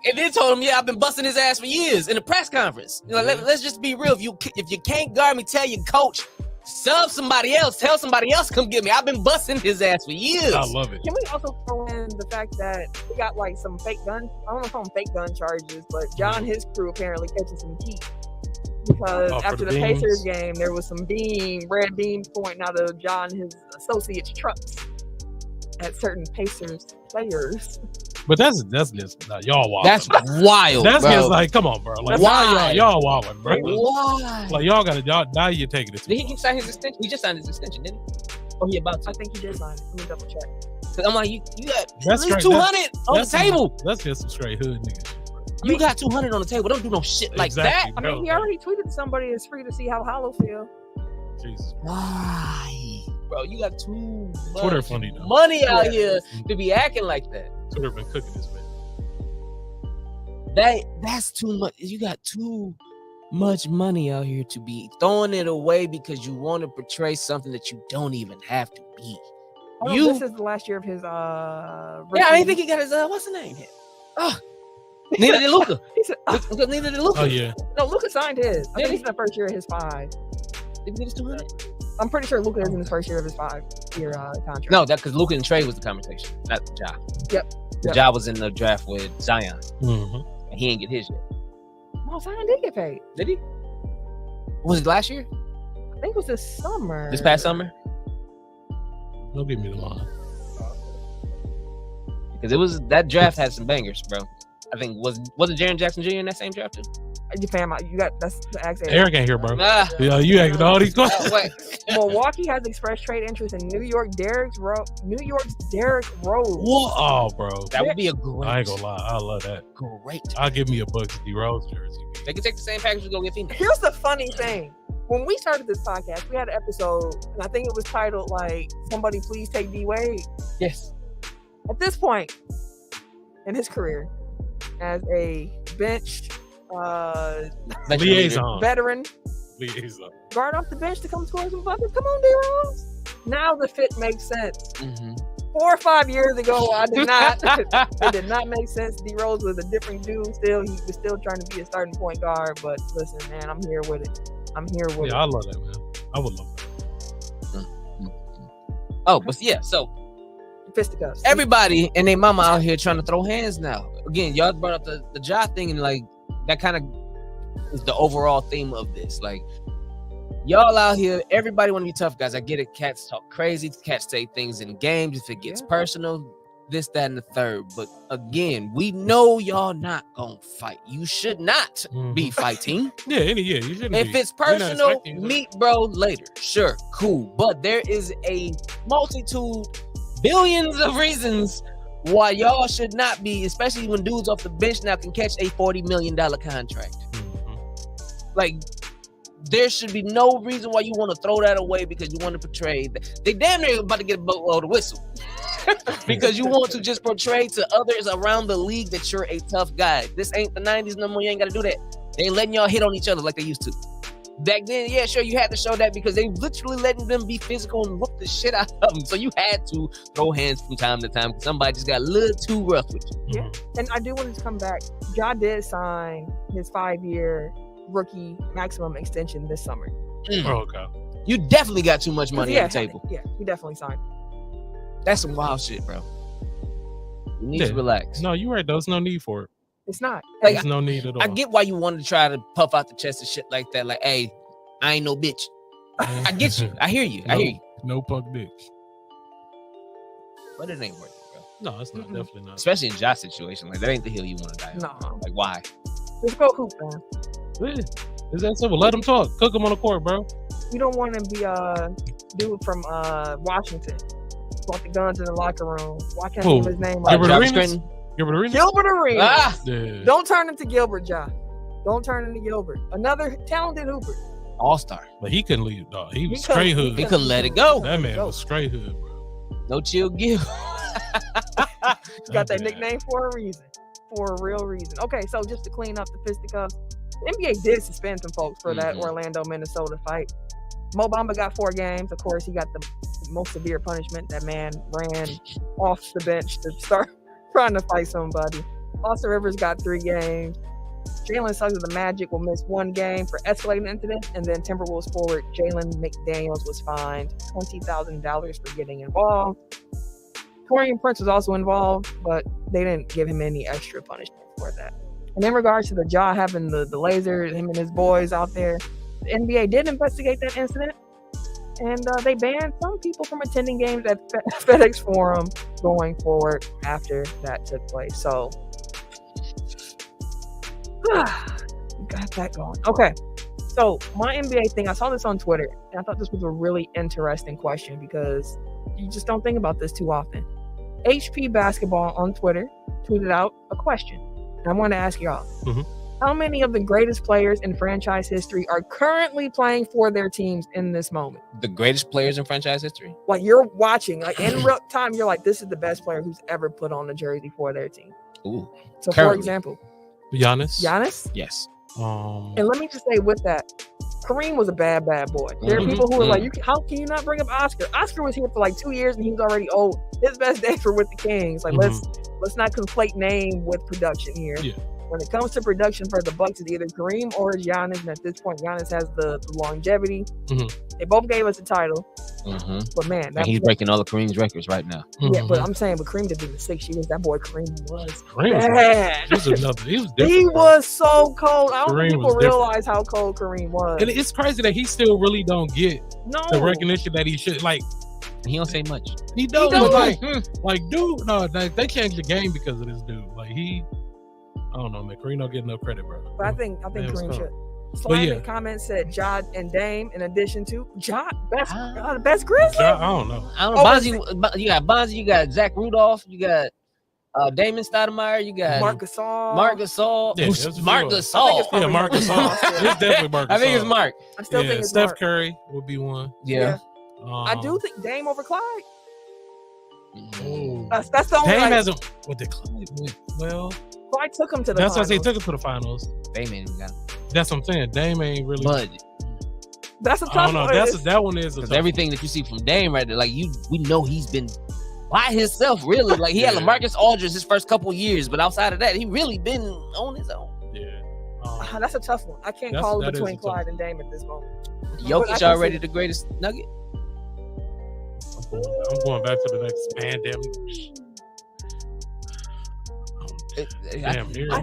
And then told him, I've been busting his ass for years in the press conference. You know, let's just be real. If you can't guard me, tell your coach. Sub somebody else. Tell somebody else come get me. I've been busting his ass for years. I love it. Can we also throw in the fact that we got like some fake gun? I don't know if I'm fake gun charges, but John and his crew apparently catching some heat because after the Pacers game, there was some red beams pointing out of John and his associates' trucks at certain Pacers players. But that's just y'all wild. That's wild. That's bro. Just like, come on, bro. Like, why y'all wilding, bro? Why? Like y'all now you're taking it. Did he sign his extension? He just signed his extension, didn't he? Oh, he about to. I think he did sign it. Let me double check. Cause I'm like, you got at least 200 on the table. That's just some straight hood nigga shit, bro. You got 200 on the table. Don't do no shit like that. I mean, he already tweeted somebody it's free to see how Hollow feel. Jesus. Why? Bro, you got too much Twitter funny though. money out here to be acting like that. Twitter been cooking this man. That's too much. You got too much money out here to be throwing it away because you want to portray something that you don't even have to be. This is the last year of his Yeah, I rookie. didn't think he got his what's the name hit. Oh, neither did Luka. He said, Neither did Luka. Oh yeah. no, Luka signed his. I Did think he's in the first year of his 5. Did he get his 200? I'm pretty sure Luka is in his first year of his 5-year contract. No, that because Luka and Trey was the conversation, not Ja. Yep. Ja was in the draft with Zion, Mm-hmm. and he didn't get his yet. No, Zion did get paid. Did he? Was it last year? I think it was this summer. This past summer? Don't give me the line. Because that draft had some bangers, bro. I think wasn't Jaren Jackson Jr. in that same draft too? You fam, you got that's the accent. Eric ain't here, bro. Nah. Yeah, you asking all these questions. Wait. Milwaukee has expressed trade interest in New York's Derrick Rose. What? Oh, bro. That would be a great. I ain't gonna lie. I love that. Great. I'll give me a Bucks D Rose jersey. They can take the same package and go get Phoenix. Here's the funny thing. When we started this podcast, we had an episode, and I think it was titled like "Somebody Please Take D Wade." Yes. At this point in his career, as a bench Liaison. veteran, Liaison. guard off the bench to come score some buckets. Come on, D-Rose. Now the fit makes sense. Mm-hmm. 4 or 5 years ago, I did not. It did not make sense. D Rose was a different dude. Still, he was still trying to be a starting point guard. But listen, man, I'm here with it. I'm here with it. Yeah, I love that, man. I would love that. Oh, but yeah, so Fisticuffs. everybody and their mama out here trying to throw hands now. Again, y'all brought up the Ja thing, and like that kind of is the overall theme of this. Like, y'all out here, everybody want to be tough guys. I get it. Cats talk crazy. Cats say things in games if it gets personal. This, that, and the third. But again, we know y'all not gonna fight. You should not be fighting. Yeah, you shouldn't. If be. it's personal, meet bro later. Sure, cool. But there is a multitude, billions of reasons why y'all should not be, especially when dudes off the bench now can catch a $40 million contract. Like, there should be no reason why you want to throw that away because you want to portray that. They damn near about to get a boatload of whistle because you want to just portray to others around the league that you're a tough guy. This ain't the 90s no more. You ain't got to do that. They ain't letting y'all hit on each other like they used to. Back then, yeah, sure, you had to show that because they literally letting them be physical and whoop the shit out of them. So you had to throw hands from time to time because somebody just got a little too rough with you. Yeah, and I do want to come back. Ja did sign his 5-year rookie maximum extension this summer. Oh, okay. You definitely got too much money on the table. Yeah, he definitely signed. That's some wild shit, bro. You need to relax. No, you're right. There's no need for it. It's not. Like, There's no need at all. I get why you wanted to try to puff out the chest and shit like that. Like, hey, I ain't no bitch. I get you. I hear you. I hear you. No punk bitch. But it ain't worth it, bro. No, it's not. Definitely not. Especially in Josh's situation. Like, that ain't the hill you want to die on. No. Like, why? Just go hoop, man. Yeah. It's that simple. Let them talk. Cook them on the court, bro. You don't want to be a dude from Washington. Brought the guns in the locker room. Why can't I name his name? Gilbert Jarvis Arenas? Scranton? Gilbert Arenas? Gilbert Arenas. Ah! Yeah. Don't turn into Gilbert, Ja. Don't turn into Gilbert. Another talented hooper. All-star. But he couldn't leave, dog. He was He straight couldn't- hood. He couldn't let it go. That man was straight hood, bro. No chill Gil. Got that nickname for a reason. For a real reason. Okay, so just to clean up the fisticuffs, the NBA did suspend some folks for that Orlando, Minnesota fight. Mo Bamba got 4 games. Of course, he got the most severe punishment. That man ran off the bench to start trying to fight somebody. Austin Rivers got 3 games. Jalen Suggs of the Magic will miss 1 game for escalating incident. And then Timberwolves forward Jalen McDaniels was fined $20,000 for getting involved. Torian Prince was also involved, but they didn't give him any extra punishment for that. And in regards to the Ja having the laser, him and his boys out there, the NBA did investigate that incident, and they banned some people from attending games at FedEx Forum going forward after that took place. So, got that going. Okay, so my NBA thing, I saw this on Twitter, and I thought this was a really interesting question because you just don't think about this too often. HP Basketball on Twitter tweeted out a question. And I want to ask y'all, how many of the greatest players in franchise history are currently playing for their teams in this moment? The greatest players in franchise history? Like, you're watching, like in real time, you're like, this is the best player who's ever put on a jersey for their team. Ooh. So, Currently. for example, Giannis? Giannis? Yes. And let me just say with that, Kareem was a bad boy. There are people who are like, how can you not bring up Oscar? Oscar was here for like 2 years and he was already old. His best days were with the Kings. Like let's not conflate name with production here. Yeah. When it comes to production for the Bucks, it's either Kareem or Giannis. And at this point, Giannis has the longevity. They both gave us the title. But man, he's breaking all of Kareem's records right now. Yeah, but I'm saying, but Kareem did it in 6 years. That boy Kareem was bad. He was so cold. I don't think people realize how cold Kareem was. And it's crazy that he still really don't get the recognition that he should. Like, he don't say much. He don't. Like, dude, no, they changed the game because of this dude. Like, I don't know, man. Kareem don't get enough credit, bro. But I think Kareem should. Slime in comments said Ja and Dame in addition to Ja, best Grizzly. I don't know. Bonzi, you got Bonzi, you got Zach Rudolph, you got Damon Stoudemire, you got Marc Gasol. Yeah, Marc Gasol. Yeah, Marc Gasol. It's definitely Marc Gasol. I think it's Marc. I still think it's Steph Marc. Curry would be one. Yeah. I do think Dame over Clyde. Oh. That's the only. Dame hasn't. What the Clyde? Well, Clyde took him to the. That's finals. why he took him to the finals. Dame ain't even got him. That's what I'm saying. Dame ain't really. But that's a tough one. That one is because everything that you see from Dame right there, like we know he's been by himself, really. Like he had LaMarcus Aldridge his first couple years, but outside of that, he really been on his own. Yeah, that's a tough one. I can't call it between Clyde and Dame at this moment. Jokic already the greatest Nugget. I'm going back to the next man.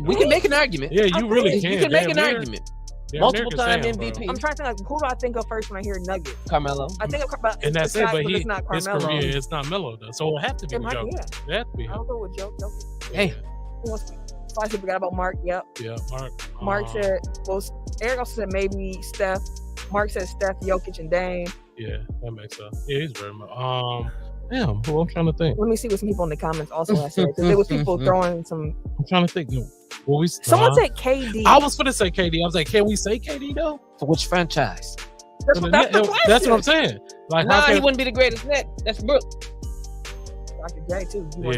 We can make an argument. Yeah, you really can. You can make an argument. Multiple time MVP. I'm trying to think, who do I think of first when I hear Nugget? Carmelo. I think of and that's it, but it's not Carmelo. His career, it's not Melo though. So it have to be Jokic. Yeah. It have to be. I'll go with Jokic. Hey. I forgot about Mark. Yep. Yeah, Mark. Mark said, well, Eric also said maybe Steph. Mark said Steph, Jokic, and Dame. Yeah, that makes sense. Yeah, he's very much. Damn, I'm trying to think. Let me see what some people in the comments also said. Because there was people throwing some. I'm trying to think. Someone said KD. I was going to say KD. I was like, can we say KD though? For which franchise? That's what I'm saying. Like, he wouldn't be the greatest net. That's Brooke. Dr. J too. That's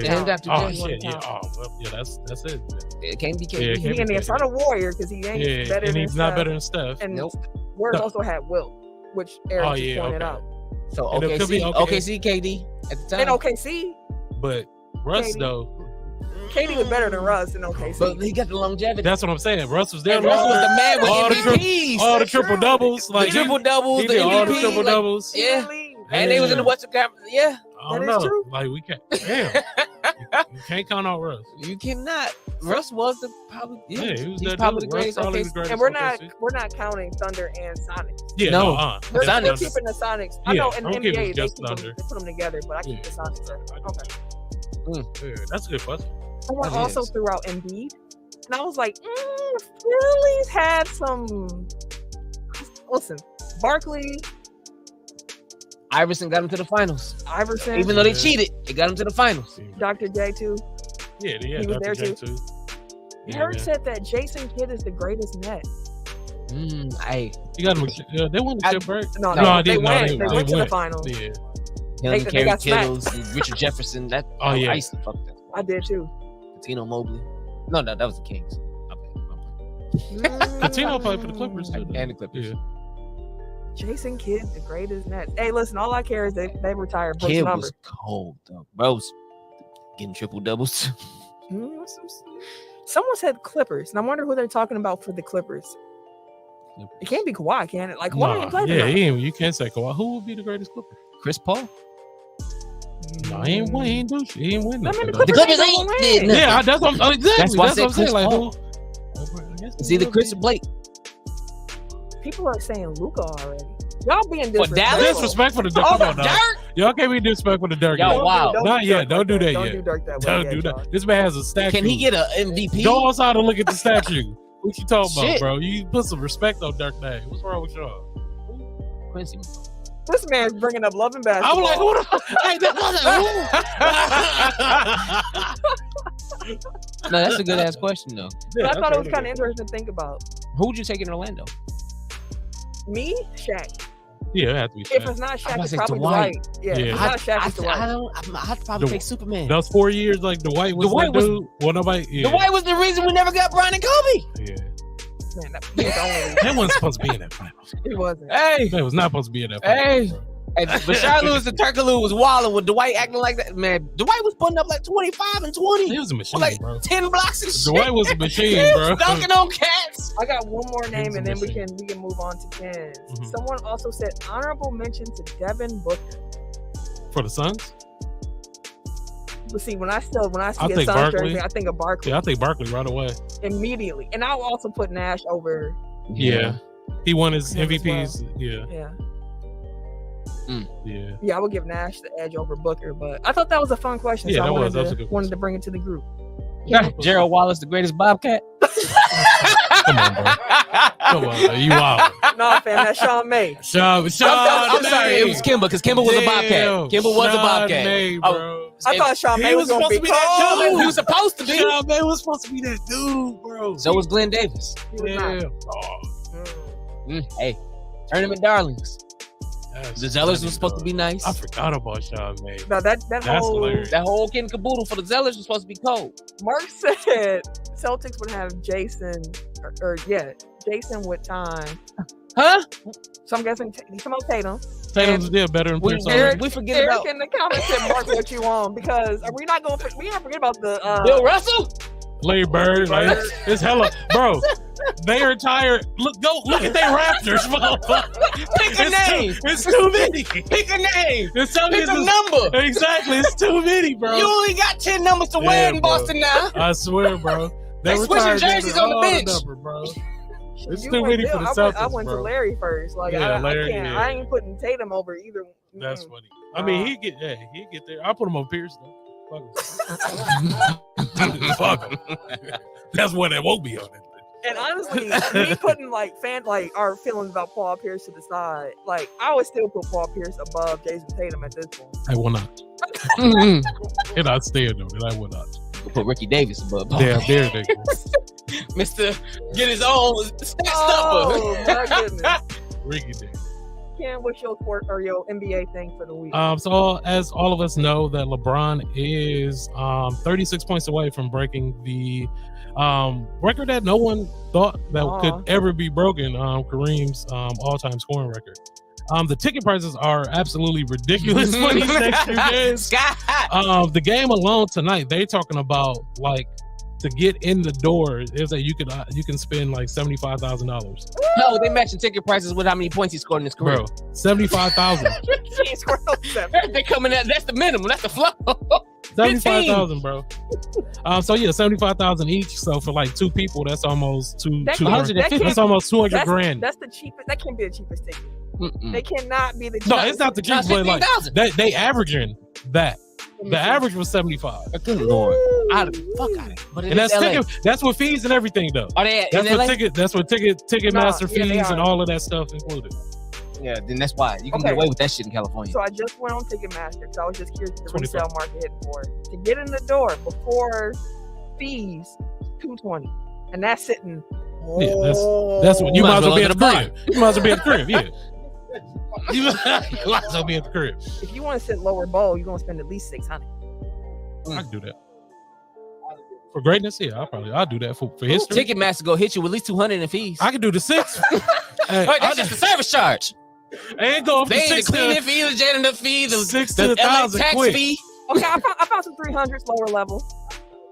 it. It can't be KD. He ain't the son of Warrior because he ain't better than he's Steph. Not better than Steph. And Warriors also had Wilt, which Eric just pointed out. So OKC KD at the time. And OKC. But Russ though. KD was better than Russ in OKC. But he got the longevity. That's what I'm saying. Russ was there. And Russ was the man with MVPs. All the triple doubles. Like triple doubles. He did all the triple doubles. Yeah. And they was in the Western Conference. Yeah. I don't know. Like we can't. Damn. You can't count out Russ. You cannot. Russ was he's probably the greatest. And we're not counting Thunder and Sonics. Yeah, no. We're keeping the Sonics. I know in the NBA they put them together, but I keep the Sonics there. Okay. That's a good question. Someone also threw out Embiid, and I was like, Phillies had some. Listen, Barkley. Iverson got him to the finals. Even though they cheated, it got him to the finals. Dr. J too. Yeah, he was there too. Eric said that Jason Kidd is the greatest net. You got him. They won the chip, right? No, they went to the finals. Yeah. Kerry Kittles, Richard Jefferson. I used to fuck that. I did too. Tino Mobley. No, that was the Kings. Tino played for the Clippers too. And the Clippers. Yeah. Jason Kidd, the greatest net. Hey, listen, all I care is they retired Brooks Kidd number. Was cold though. Bro was getting triple doubles. Someone said Clippers, and I wonder who they're talking about for the Clippers. It can't be Kawhi, can it? Like Kawhi ain't played enough. You can't say Kawhi. Who would be the greatest Clipper? Chris Paul. No, he ain't win. He ain't win. The Clippers ain't. Yeah, that's what I'm exactly. That's why I'm saying. Like, who? It's either Chris or Blake. People are saying Luka already. Y'all being disrespectful for the Dirk. Come on, dog. Y'all can't be disrespectful to Dirk. Yo, wow. Not yet. Don't do that yet. Don't do Dirk that way. Don't do that. This man has a statue. Can he get an MVP? Go outside and look at the statue. What you talking about, bro? You put some respect on Dirk name. What's wrong with y'all? Quincy. This man's bringing up Love and Basketball. I was like, who the fuck? Hey, No, that's a good ass question though. Yeah, I thought it was kind of interesting to think about. Who would you take in Orlando? Me, Shaq. Yeah, it has to be Shaq. If it's not Shaq, it's probably Dwight. Yeah. If it's not Shaq, it's Dwight. I'd probably take Superman. Those 4 years, like Dwight was that dude. Well, nobody. Yeah. Dwight was the reason we never got Bron and Kobe. Yeah. Man, he was the only reason. That wasn't supposed to be in that finals. He wasn't. Hey, That was not supposed to be in that Hey. finals. Hey, but Charlotte Lewis and Turkaloo was wilding with Dwight acting like that. Man, Dwight was putting up like 25 and 20. He was a machine, With like bro. 10 blocks and shit. Dwight was a machine, He was bro. dunking on cats. I got one more name, He's a and then we machine. can move on to Ken's. Mhm. Someone also said honorable mention to Devin Booker. For the Suns? But see, when I see a think Suns Barkley. jersey, I think of Barkley Yeah, I think Barkley right away. immediately, and I'll also put Nash over. Yeah. He won his Him as MVPs. Yeah. Yeah, Yeah. yeah, I would give Nash the edge over Booker, but I thought that was a fun question. Yeah, so I that wanted, was a to, good wanted question. to bring it to the group. Gerald Wallace, the greatest Bobcat. Come on, bro. Come on, bro. You wild. No, fam, that's Sean May. Sean, I'm sorry, it was Kimba because Kimba was a Bobcat. Kimba was a Bobcat. May, Oh, bro. I thought Sean He May was was going supposed to be to be that cold. dude. He was supposed to be. Sean May was supposed to be that dude, bro. So was Glenn Davis. He was Yeah. not. Oh, Hey, tournament darlings. that's The Zellers funny, was supposed to dog. be nice. I forgot about Sean May. No, that That's whole hilarious. That whole kid and caboodle for the Zellers was supposed to be cold. Mark said Celtics would have Jason Jason with time. Huh? So I'm guessing he's talking about Tatum. Tatum's better than Pierce Eric, already. we forget Eric about in the comments said Mark what you on because we not forget about the Bill Russell. Larry Bird, like, it's hella, bro. They are tired. Look at their Raptors, motherfucker. Pick a name. It's too many. Pick a name. It's so Pick a number. Exactly, it's too many, bro. You only got 10 numbers to wear in bro. Boston now. I swear, bro. They switching retired jerseys Jordan on the all bench. number, bro. It's You too went many for the Bill. I Celtics, went bro. to Larry first. Like Yeah, Larry, I can't. yeah. I ain't putting Tatum over either. That's Mm-mm. funny. I mean, he'd get there. I'll put him on Pierce though. Fuck him. Fuck him. That's one that won't be on it. And honestly, me putting our feelings about Paul Pierce to the side, like I would still put Paul Pierce above Jason Tatum at this point. I will not. And I'd stand on it. I will not. Put Ricky Davis above. Damn, there they go. Mr. Get his own stat Oh stuffer. my goodness! Ricky did. Ken, what's your sport or your NBA thing for the week? So as all of us know that LeBron is 36 points away from breaking the record that no one thought that could ever be broken, Kareem's all-time scoring record. The ticket prices are absolutely ridiculous for these next few games. Sky high. The game alone tonight, they're talking about like to get in the door is that you can spend like $75,000. No, they matching ticket prices with how many points he scored in his career. Bro, 75,000. He scored those seven. They're coming at that's the minimum. That's the flow. 75,000, bro. So yeah, 75,000 each. So for like two people, that's almost That 200. can't- That's almost 200 grand. That's the cheapest. That can't be the cheapest ticket. Mm-mm. They cannot be the cheapest. No, it's not the cheapest, but like 15,000. they averaging that. The average was 75, Good lord. Out of fuck out of it. But and that's ticket. That's with fees and everything, though. Are they That's in LA? what ticket. That's what Ticketmaster yeah, they fees are. and all of that stuff included. Yeah, then that's why you can Okay. get away with that shit in California. So I just went on Ticketmaster because I was just curious what the 25. resale market hitting for. To get in the door before fees, $220, and that's sitting. Yeah, that's what you might as well be at the crib. You might as well be at the crib. Yeah, you might as well be at the crib. If you want to sit lower bowl, you're gonna spend at least $600. I can do that for greatness. Yeah, I'll do that for history. Ticketmaster go hit you with at least 200 in fees. I can do the 6. Hey, Wait, that's just the service charge. I ain't going for They the ain't 6 the cleaning fee, the janitor fee, the 6 the to LA 1,000 tax quick. fee. Okay, I found some 300s lower level.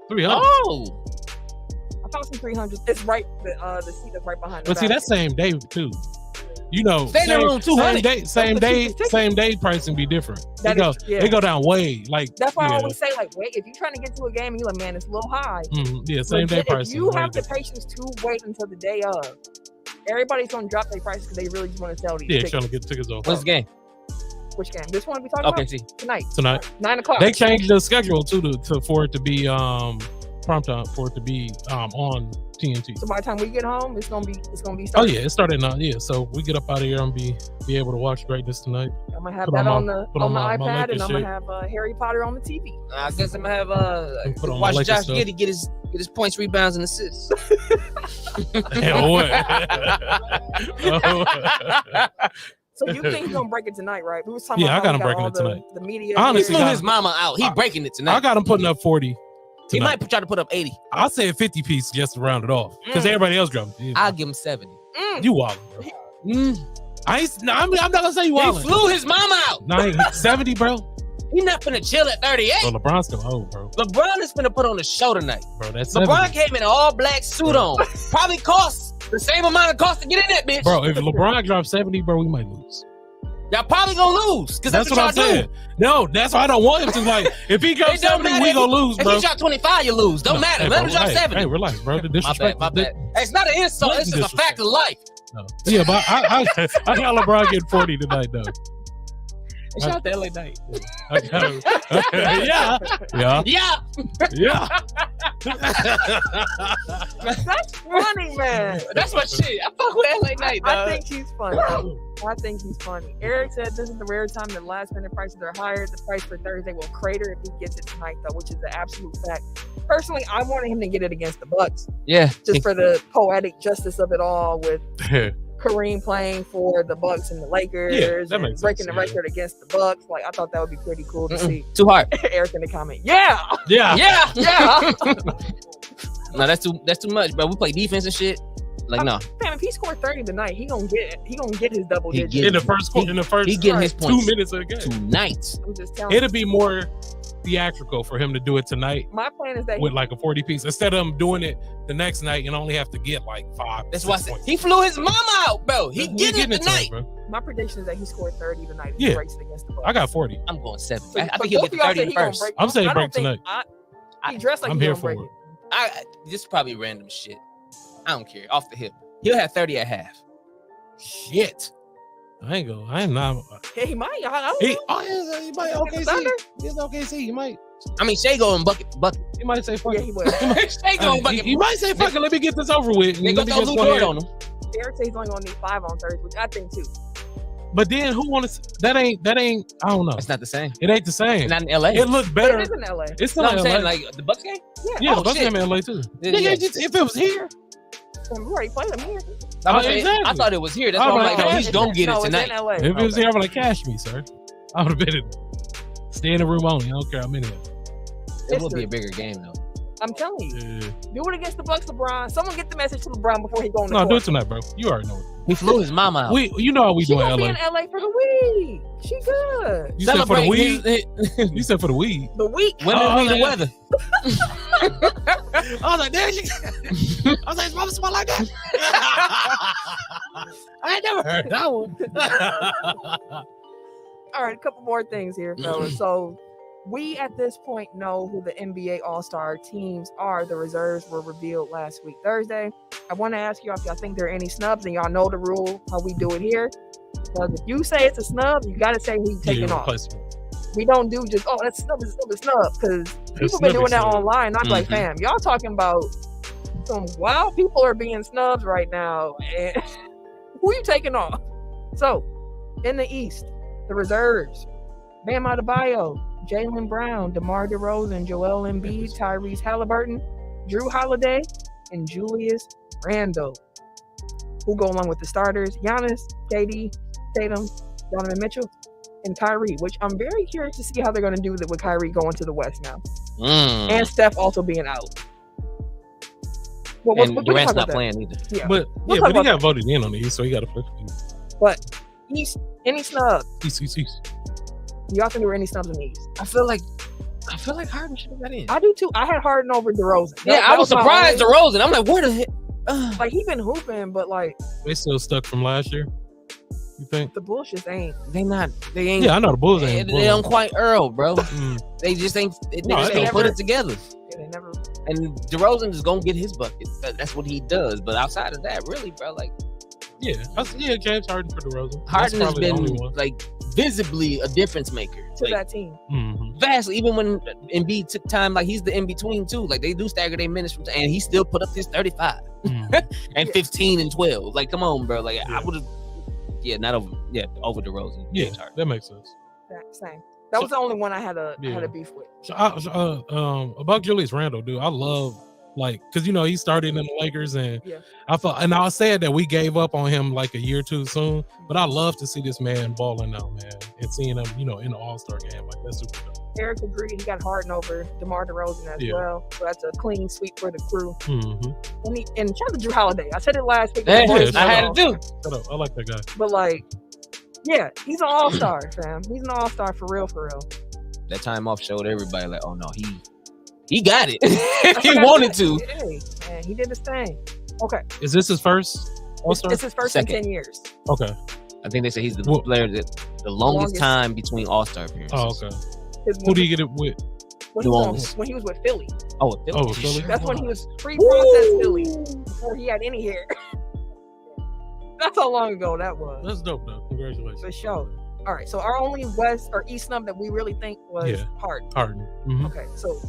300. Oh, I found some 300s. It's right the seat that's right behind. But see, that's same day too. You know, Stay in the room, 200. same the day, cheapest ticket. same day pricing be different. That They go, is- yeah. they go down way like. That's why yeah, I always say, like, wait, if you're trying to get to a game and you're like, man, it's a little high. yeah, same day Legit, pricing. If you way have the different. patience to wait until the day of, everybody's gonna drop their prices because they really just want to sell these Yeah, tickets. trying to get tickets off what's the game? Which game? This one we talking Okay, about see. tonight, tonight. 9:00. They changed the schedule too for it to be prompt time for it to be on TNT. So by the time we get home, it's gonna be Oh started. yeah, it started now. Yeah, so we get up out of here and be able to watch greatness tonight. I'm gonna have Put that on on put the on my iPad, Lakers and I'm shit. gonna have Harry Potter on the TV. I guess I'm gonna have Put on my watch Lakers Josh stuff. Giddey get his points, rebounds, and assists. Hell, what? So you think he's gonna break it tonight, right? We was talking Yeah, about I got how him we breaking all it tonight. The media. Honestly, He here. flew his mama out. He breaking it tonight. I got him putting up 40. He tonight. might try to put up 80. I said 50 piece just to round it off because everybody else dropped. I'll give him 70. You wildin', bro. I'm not gonna say you He wildin'. flew his mama out. No, 70, bro. He's not finna chill at 38. Well, LeBron's still old, bro. LeBron is finna put on a show tonight. Bro, that's LeBron 70. came in an all-black suit on. Probably costs the same amount of cost to get in that bitch. Bro, if LeBron drops 70, bro, we might lose. Y'all probably gonna lose. Because that's what I'm saying. No, that's why I don't want him to. Like, if he drops 70, we gonna lose, bro. If he drop 25, you lose. Don't matter. Let him drop 70. Hey, relax, bro. The disrespect. My bad. It's not an insult. It's just a fact of life. No. Yeah, but I got LeBron getting 40 tonight, though. And shout out to LA Knight. Yeah. That's funny, man. That's my shit. I fuck with LA Knight, dog. I think he's funny. Eric said this is the rare time that last minute prices are higher. The price for Thursday will crater if he gets it tonight, though, which is the absolute fact. Personally, I wanted him to get it against the Bucks. Yeah. Just for the poetic justice of it all with Kareem playing for the Bucks and the Lakers and breaking the record against the Bucks. Like, I thought that would be pretty cool to see. Too hard. Eric in the comment. Yeah. No, that's too much, bro. We play defense and shit. Like, no. Damn, if he scored 30 tonight, he gonna get his double digits. In the first he getting his points 2 minutes of the game. Tonight. I'm just telling you. It'll be more theatrical for him to do it tonight. My plan is that with like a 40 piece instead of him doing it the next night and only have to get like 5. That's why I said he flew his mama out, bro. He getting it tonight. Bro. My prediction is that he scored 30 tonight. He breaks it against the Bucks. I got 40. I'm going 7. So, I think he'll get 30 in the first. I'm saying break tonight. He dressed like I'm he's here gonna for break it. This is probably random shit. I don't care. Off the hip. He'll have 30 at half. Shit. I am not. Yeah, he might. I don't know. He might. OKC. He's OKC. He might. I mean, Shea going bucket. He might say fuck. Yeah, he will. Shea going bucket. He might say fuck it. Let me get this over with. They gonna throw Lou Dort on him. Eric says he's only gonna need 5 on Thursday, which I think too. But then who wants that? Ain't I don't know. It's not the same. It ain't the same. Not in LA. It looks better. It is in LA. It's still I'm in saying, LA. like the Bucks game. Yeah. The Bucks game in LA too. Yeah. If it was here, We already played him here. Exactly. I thought it was here. That's why I'm like, no, he's gonna get it tonight. It's in LA. If it was here, I'm like, cash me, sir. I would have been in there. Stay in the room only. I don't care how many. It would be a bigger game though. I'm telling you. Yeah. Do it against the Bucks, LeBron. Someone get the message to LeBron before he go on the No, court. do it tonight, bro. You already know it. He flew his mama out. You know how we She do in gonna be LA. in LA for the week. She good. You said for the weed. His, You said for the weed. The week. women read the weather. I was like, there she. I was like, mama smell like that. I ain't never heard that one. All right, a couple more things here, fellas. So we at this point know who the NBA All-Star teams are. The reserves were revealed last week, Thursday. I want to ask y'all if y'all think there are any snubs, and y'all know the rule, how we do it here. Because if you say it's a snub, you got to say who's taking off. We don't do just, that's a snub, it's a snub, it's a snub. Because people been doing that online. I'm like, fam, y'all talking about some wild people are being snubs right now. And who you taking off? So, in the East, the reserves, Bam Adebayo, Jaylen Brown, DeMar DeRozan, Joel Embiid, Tyrese Halliburton, Drew Holiday, and Julius Randle. Who go along with the starters? Giannis, KD, Tatum, Donovan Mitchell, and Kyrie, which I'm very curious to see how they're going to do that with Kyrie going to the West now. And Steph also being out. And Durant's not playing either. Yeah. But he got voted in on the East, so he got to play for the East. But East, any snub? East. Y'all think there were any snubs in the East? I feel like Harden should have got in. I do too. I had Harden over DeRozan. I was surprised DeRozan. I'm like, where the heck? Like, he been hooping, but like they still stuck from last year. You think the bullshit ain't? They ain't. Yeah, I know the Bulls ain't. They don't quite Earl, bro. They just ain't. They just ain't put it together. Yeah, they never. And DeRozan is gonna get his bucket. That's what he does. But outside of that, really, bro, like. James Harden for DeRozan. Harden has been like visibly a difference maker to that team. Vastly, even when Embiid took time, like he's the in between too. Like they do stagger their minutes from, and he still put up his 35 and 15 and 12. Like, come on, bro. Like I would have, over DeRozan. Yeah, that makes sense. Same. That was the only one I had a beef with. So about Julius Randle, dude, I love. Like, cause he started in the Lakers, and I said that we gave up on him like a year too soon. But I love to see this man balling out, man, and seeing him, in the All-Star game. Like, that's super dope. Eric agreed. He got Harden over DeMar DeRozan as well. So that's a clean sweep for the crew. And shout out to Drew Holiday. I said it last week. I had to do. Shut up. I like that guy. But like, yeah, he's an all-star, fam. He's an all-star for real, for real. That time off showed everybody like, oh no, he got it. He wanted to. Hey, man, he did his thing. Okay. Is this his first all-star? It's his first Second. in 10 years. Okay. I think they say he's the player that the longest time between all-star appearances. Oh, okay. Who do you get it with? When he was with Philly. Oh, Philly. Oh, Philly. That's when he was pre-processed Philly before he had any hair. That's how long ago that was. That's dope, though. Congratulations. For sure. All right, so our only West or East snub that we really think was Harden. Mm-hmm. Okay, so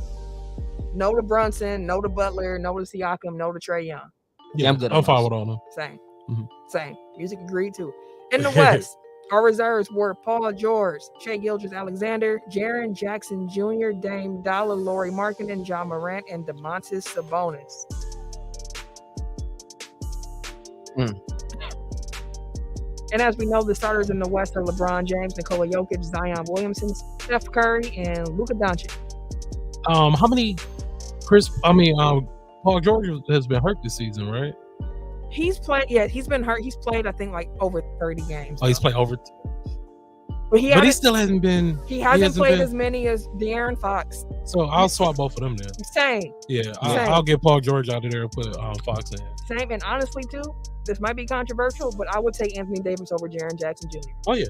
no to Brunson, no to Butler, no to Siakam, no to Trae Young. Yeah, I'm good. I'm fine with all of them. Same. Mm-hmm. Same. Music agreed to. In the West, our reserves were Paul George, Shai Gilgeous-Alexander, Jaren Jackson Jr., Dame Dollar, Lauri Markkanen, John Morant, and Domantas Sabonis. And as we know, the starters in the West are LeBron James, Nikola Jokic, Zion Williamson, Steph Curry, and Luka Doncic. How many Paul George has been hurt this season, right? He's played. Yeah, he's been hurt. He's played, I think, like over 30 games. Oh, he's played over. But he still hasn't been. He hasn't played as many as De'Aaron Fox. So I'll swap both of them then. Same. Yeah, I'll get Paul George out of there and put Fox in. Same, and honestly, too, this might be controversial, but I would take Anthony Davis over Jaren Jackson Jr. Oh yeah,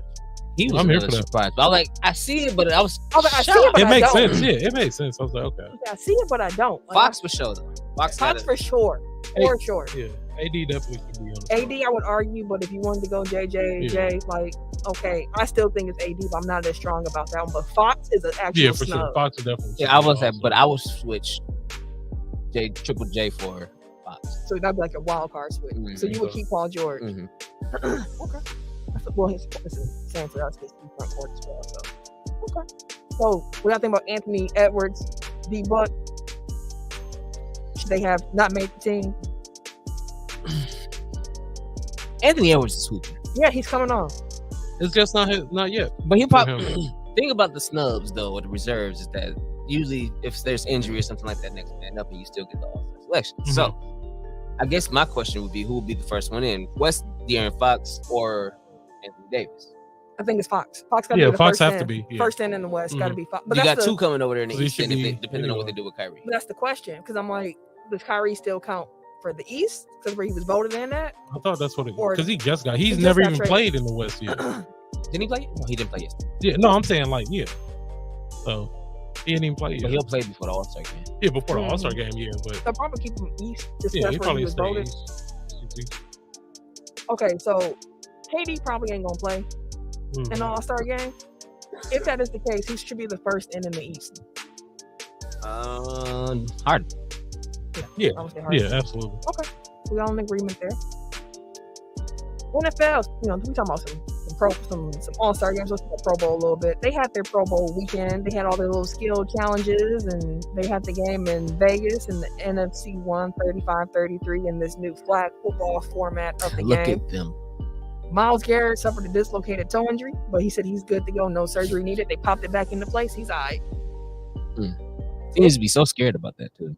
I'm here for that. Surprise. But I see it, but I was. I see it, but it makes sense. Yeah, it makes sense. I was like, okay. Yeah, I see it, but I don't. Like, Fox for sure, though. Fox for sure. For sure. Yeah, AD definitely should be on the AD, I would argue, but if you wanted to go JJ, like, okay, I still think it's AD, but I'm not as strong about that one. But Fox is an actual for snub. sure. Fox is definitely. Yeah, I was that, but I would switch Triple J for Fox. So that'd be like a wild card switch. Mm-hmm. So you would keep Paul George. Mm-hmm. Okay. Well, it's the same for us because he's front court as well. So okay. So what do you think about Anthony Edwards, D-Buck? Should they have not made the team? Anthony Edwards is hooping. Yeah, he's coming on. It's just not yet. But he probably thing about the snubs though, or the reserves, is that usually if there's injury or something like that next man up, and you still get the all-star selection. Mm-hmm. So I guess my question would be, who would be the first one in? West, De'Aaron Fox, or Anthony Davis? I think it's Fox. Fox got to be the Fox first have in. to be. Yeah. First in the West, got to be Fox. But you got two coming over there in the East, depending on what they do with Kyrie. But that's the question, because I'm like, does Kyrie still count for the East? Because where he was voted in at? I thought that's what it was. Because he's never even played in the West yet. Didn't he play? No, he didn't play yesterday. Yeah, no, I'm saying so he didn't even play yet. But he'll play before the All-Star game. Yeah, before the All-Star game, yeah. But they'll probably keep him East. Just he probably was voted. Okay, so KD probably ain't gonna play in the All-Star game. If that is the case, he should be the first in the East. Harden. Yeah, absolutely. Okay, we all in agreement there. NFL, we talking about some All-Star games. Let's talk about Pro Bowl a little bit. They had their Pro Bowl weekend. They had all their little skill challenges, and they had the game in Vegas, and the NFC won 35-33 in this new flag football format of the game. Look at them. Myles Garrett suffered a dislocated toe injury, but he said he's good to go. No surgery needed. They popped it back into place. He's all right. He needs to be so scared about that too.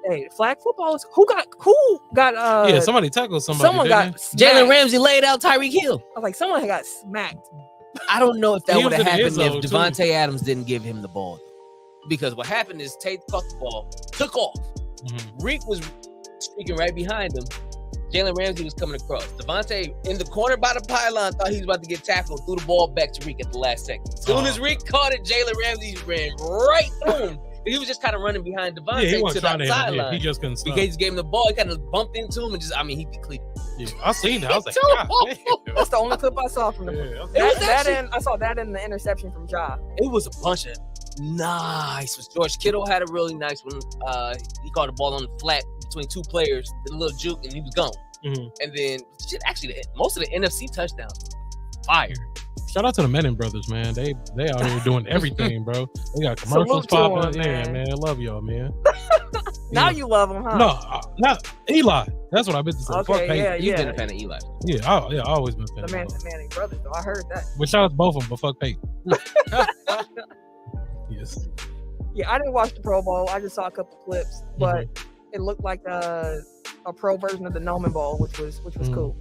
Hey, flag football is who got yeah, somebody tackled somebody. Someone got Jalen Ramsey laid out Tyreek Hill. I was like, someone got smacked. I don't know if that would have happened if Devontae Adams didn't give him the ball. Because what happened is Tate caught the ball, took off. Reek was streaking right behind him. Jalen Ramsey was coming across. Devontae in the corner by the pylon thought he was about to get tackled, threw the ball back to Reek at the last second. As soon as Reek caught it, Jalen Ramsey ran right through him. He was just kind of running behind Devontae to the sideline. Yeah, he just couldn't stop. He just gave him the ball. He kind of bumped into him and he cleared. Yeah, I seen that. I was like, God, that's the only clip I saw from him. I saw that in the interception from Ja. It was a bunch of nice. George Kittle had a really nice one. He caught the ball on the flat between two players, did a little juke, and he was gone. And then, most of the NFC touchdowns, fire. Shout out to the Menon brothers, man. They out here doing everything, bro. They got commercials popping. Yeah, man. I love y'all, man. Now you love them, huh? No, not Eli. That's what I've been to say. Okay, yeah. You've been a fan of Eli. Yeah, I always been a fan of Manning brothers, though. I heard that. But shout out to both of them, but fuck Peyton. Yes. Yeah, I didn't watch the Pro Bowl. I just saw a couple clips, but it looked like a pro version of the Noman Bowl, which was cool.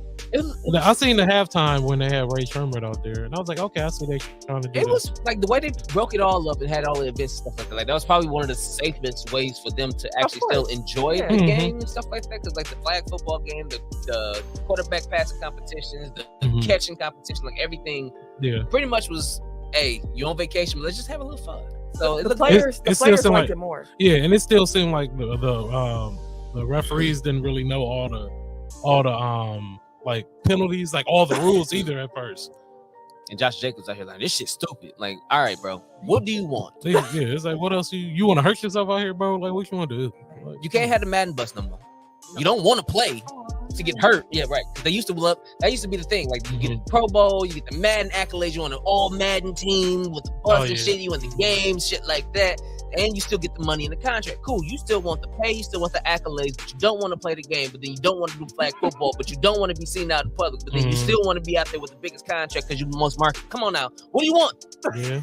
I seen the halftime when they had Ray Sherman out there, and I was like, okay, I see they trying to do It this. was like the way they broke it all up and had all the events and stuff like that. Like that was probably one of the safest ways for them to actually still enjoy the game and stuff like that. Because like the flag football game, the quarterback passing competitions, the catching competition, like everything, pretty much was, hey, you're on vacation, but let's just have a little fun. So the players liked it more. Yeah, and it still seemed like the referees didn't really know all the like penalties, like all the rules either at first. And Josh Jacobs out here like, this shit's stupid. Like, all right, bro, what do you want? Yeah, it's like, what else you want to hurt yourself out here, bro? Like, what you want to do? Like, you can't have the Madden bus no more. You don't want to play to get hurt. Yeah, right. They used to love. That used to be the thing. Like you get a Pro Bowl, you get the Madden accolades. You on an all Madden team with the bus and shit. You win the games, shit like that. And you still get the money in the contract. Cool. You still want the pay, you still want the accolades, but you don't want to play the game. But then you don't want to do flag football, but you don't want to be seen out in public. But then you still want to be out there with the biggest contract because you're the most market. Come on now. What do you want? Yeah.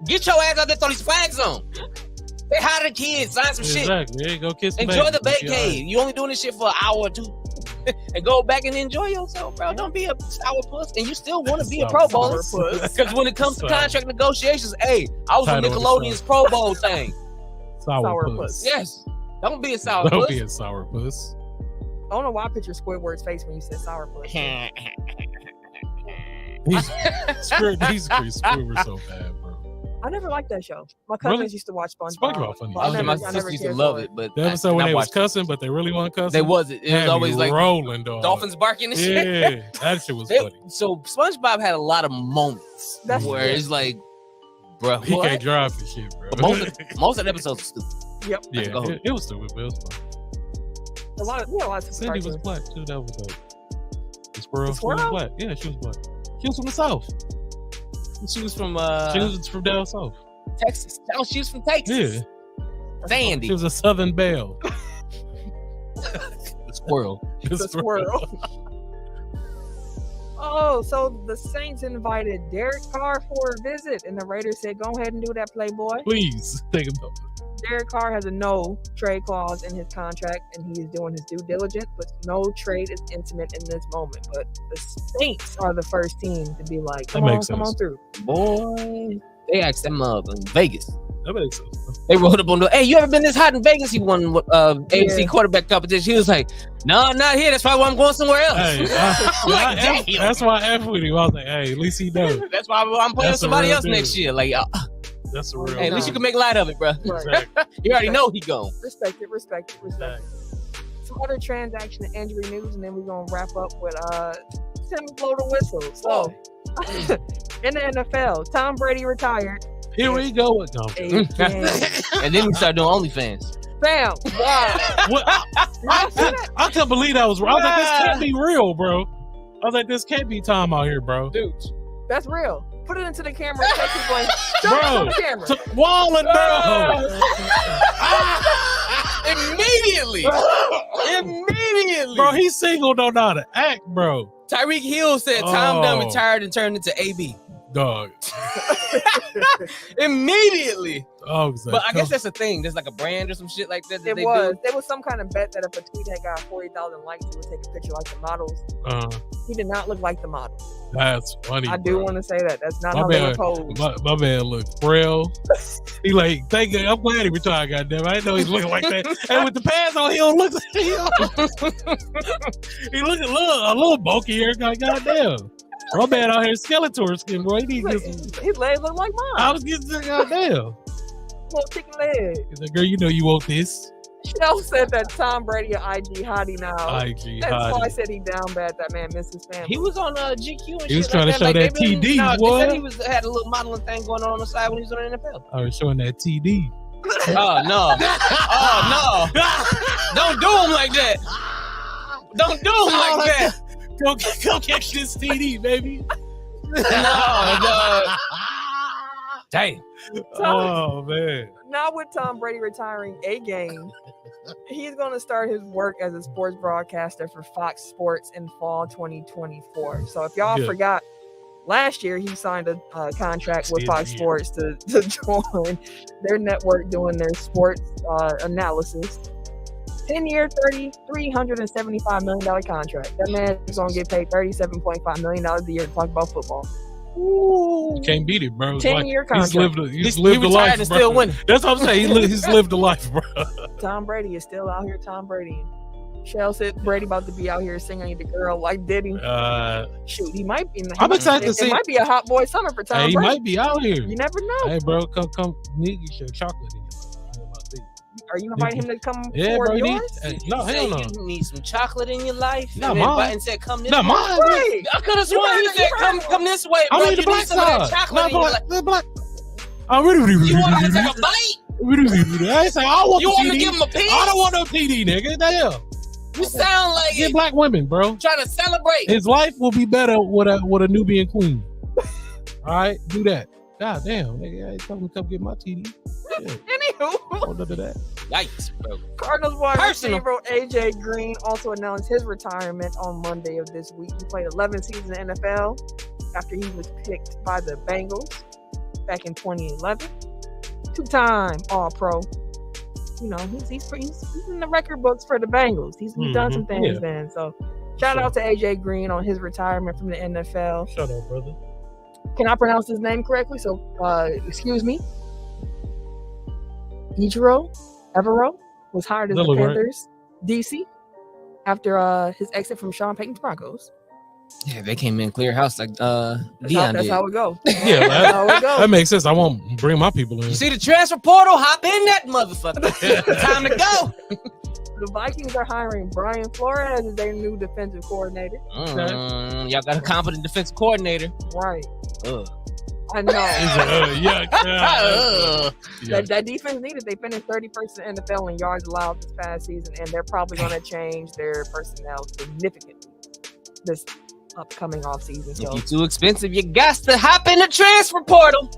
Get your ass out there, throw these flags on. Say hi to the kids, sign some shit. There you go, kiss the enjoy baby. the vacay. You only doing this shit for an hour or two. And go back and enjoy yourself, bro. Don't be a sour puss. And you still want to be a Pro Bowler. Because when it comes to contract negotiations, hey, I was on Nickelodeon's Pro Bowl thing. Sour puss. Yes. Don't be a sour puss. Don't be a sour puss. I don't know why I pictured Squidward's face when you said sour puss. He's Squidward so bad, bro. I never liked that show. My cousins used to watch SpongeBob. SpongeBob funny. My sister used to love it, but the episode when they was cussing, but they really weren't cussing. They wasn't. It was always like rolling, dog. Dolphins barking and shit. Yeah, that shit was funny. So SpongeBob had a lot of moments where it's like, bro, he can't drive for shit, bro. Most of the episodes were stupid. Yep. Yeah, it was stupid, but it was fun. A lot of Cindy was black too. That was dope. The squirrel. She was black. Yeah, she was black. She was from the South. She was from down south. Texas. Oh, she was from Texas. Yeah. Sandy. She was a Southern belle. The squirrel. The squirrel. Oh, so the Saints invited Derek Carr for a visit, and the Raiders said, "Go ahead and do that, Playboy." Please think about it. Derek Carr has a no trade clause in his contract, and he is doing his due diligence, but no trade is intimate in this moment. But the Saints are the first team to be like, come on through. Boy, they asked them in Vegas. That makes sense. They rolled up on the, hey, you ever been this hot in Vegas? He won AFC quarterback competition. He was like, no, I'm not here. That's why I'm going somewhere else. Hey, that's why I F with him. I was like, hey, at least he knows. That's why I'm playing somebody else next year. Like, that's a real. Hey, at least you can make light of it, bro. Right. You already know he gone. Respect it. Some other transaction and injury news, and then we're gonna wrap up with Tim blow the whistle. So in the NFL, Tom Brady retired. Here we go. And then we started doing OnlyFans. Bam! Wow. I couldn't believe that was real. I was like, this can't be real, bro. I was like, this can't be Tom out here, bro. Dude, that's real. Put it into the camera. Take people like, bro, the camera. Wallen, bro. Immediately. Bro, he's single, don't know how to act, bro. Tyreek Hill said Tom done retired and turned into AB. Dog. Immediately. Oh, but I guess that's the thing. There's like a brand or some shit like that. There was some kind of bet that if a tweet had got 40,000 likes, he would take a picture like the models. He did not look like the model. That's funny. I do want to say that. That's not how they were posed. My man looked frail. He like, thank you. I'm glad he retired, goddamn. I didn't know he's looking like that. And with the pads on, he don't look. He look a little bulkier. Goddamn. My man out here Skeletor skin, boy. His legs look like mine. I was getting goddamn. Little chicken leg. He's like, girl, you know you want this. Shell said that Tom Brady an IG hottie now. That's hottie. why I said he down bad. That man missed his family. He was on GQ and he was trying to show that TD. They said he had a little modeling thing going on the side when he was on the NFL. I was showing that TD. Oh no! Oh no! Don't do him like that! Don't do him like that! Go catch this TD, baby. No. Damn. Oh man. Now with Tom Brady retiring a game, he's going to start his work as a sports broadcaster for Fox Sports in fall 2024. So if y'all forgot, Last year, he signed a contract with See, Fox yeah. Sports to join their network doing their sports analysis. 10-year, $375 million contract. That man is going to get paid $37.5 million a year to talk about football. You can't beat it, bro. 10-year He's contract. lived a life, and bro. still winning. That's what I'm saying. He's lived a life, bro. Tom Brady is still out here. Tom Brady. Shell said Brady about to be out here singing the girl like Diddy. Shoot, he might be. I'm excited to see. It might be a hot boy summer for Tom He Brady. might be out here. You never know. Hey, bro, come, need your chocolate in your Are you inviting him to come Yeah, for bro. yours? No, Say hell no. You need some chocolate in your life. Not and then mine. And said, "Come this Not way." mine. Right. I could have sworn he said, "Come this way, bro." I mean, the You black need some of that side. chocolate in your life. The black. I'm ready. You want him to take a bite? I ain't saying I want You the want me to TD. give him a piece? I don't want no TD, nigga. Damn. You sound like Get it. black women, bro. Trying to celebrate. His life will be better with a Nubian queen. All right, do that. God damn, nigga. I ain't telling him to come get my TD. Yeah. Anywho, Hold up to that. Yikes, bro. Cardinals wide Personal. receiver AJ Green also announced his retirement on Monday of this week. He played 11 seasons in the NFL after he was picked by the Bengals back in 2011. Two-time All-Pro. You know, he's in the record books for the Bengals. He's done some things then. So, shout out to AJ Green on his retirement from the NFL. Shut up, brother. Can I pronounce his name correctly? So, excuse me. Evero was hired as That the look right. Panthers DC after his exit from Sean Payton's Broncos. Yeah, they came in clear house like That's how it goes. Yeah, That's how it goes. that makes sense. I won't bring my people in. You see the transfer portal? Hop in that motherfucker. Time to go. The Vikings are hiring Brian Flores as their new defensive coordinator. Y'all got a competent defensive coordinator. Right. Ugh. I know. Yeah. That defense needed. They finished 31st in the NFL in yards allowed this past season, and they're probably going to change their personnel significantly this upcoming offseason. If So, you're too expensive, you got to hop in the transfer portal.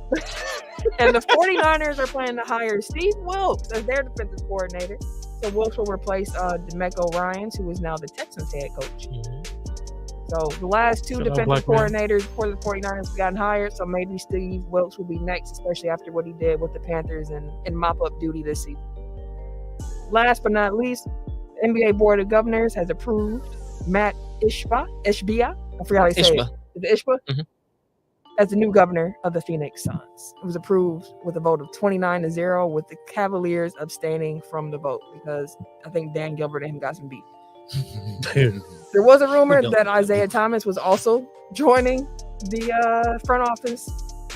and the 49ers are planning to hire Steve Wilkes as their defensive coordinator. So Wilkes will replace DeMeco Ryans, who is now the Texans head coach. So the last two Shout out defensive Black man. coordinators for the 49ers have gotten hired. So maybe Steve Wilkes will be next, especially after what he did with the Panthers and mop-up duty this season. Last but not least, the NBA Board of Governors has approved Matt Ishbia. I forgot how to say it. Ishbia. Is it Ishbia? Mhm. As the new governor of the Phoenix Suns. It was approved with a vote of 29-0, with the Cavaliers abstaining from the vote because I think Dan Gilbert and him got some beef. There was a rumor that Isaiah Thomas was also joining the front office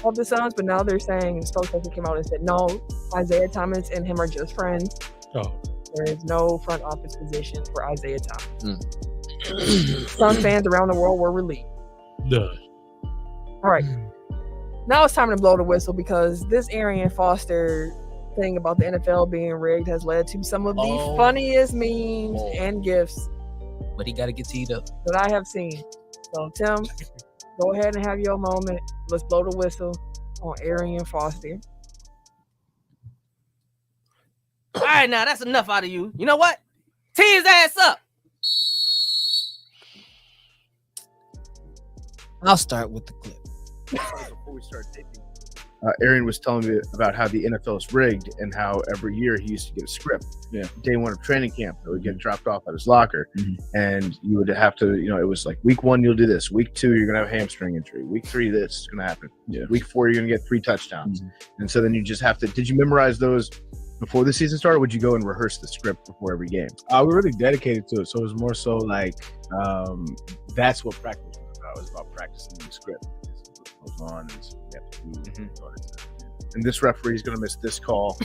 of the Suns, but now they're saying, spokesperson came out and said, no, Isaiah Thomas and him are just friends. Oh. There is no front office position for Isaiah Thomas. Sun fans around the world were relieved. Duh. All right. Now it's time to blow the whistle because this Arian Foster thing about the NFL being rigged has led to some of the funniest memes and gifs But he got to get teed up. that I have seen. So, Tim, go ahead and have your moment. Let's blow the whistle on Arian Foster. All right, now that's enough out of you. You know what? Tee his ass up. I'll start with the clip. Before we start taping, Aaron was telling me about how the NFL is rigged and how every year he used to get a script. Yeah. Day one of training camp, that would get dropped off at his locker, and you would have to, it was like week 1 you'll do this, week 2 you're gonna have a hamstring injury, week 3 this is gonna happen, week 4 you're gonna get 3 touchdowns, and so then you just have to. Did you memorize those before the season started? Or would you go and rehearse the script before every game? We were really dedicated to it, so it was more so like that's what practice was about. It was about practicing the script. What goes on is you have to do all the time. And this referee's gonna miss this call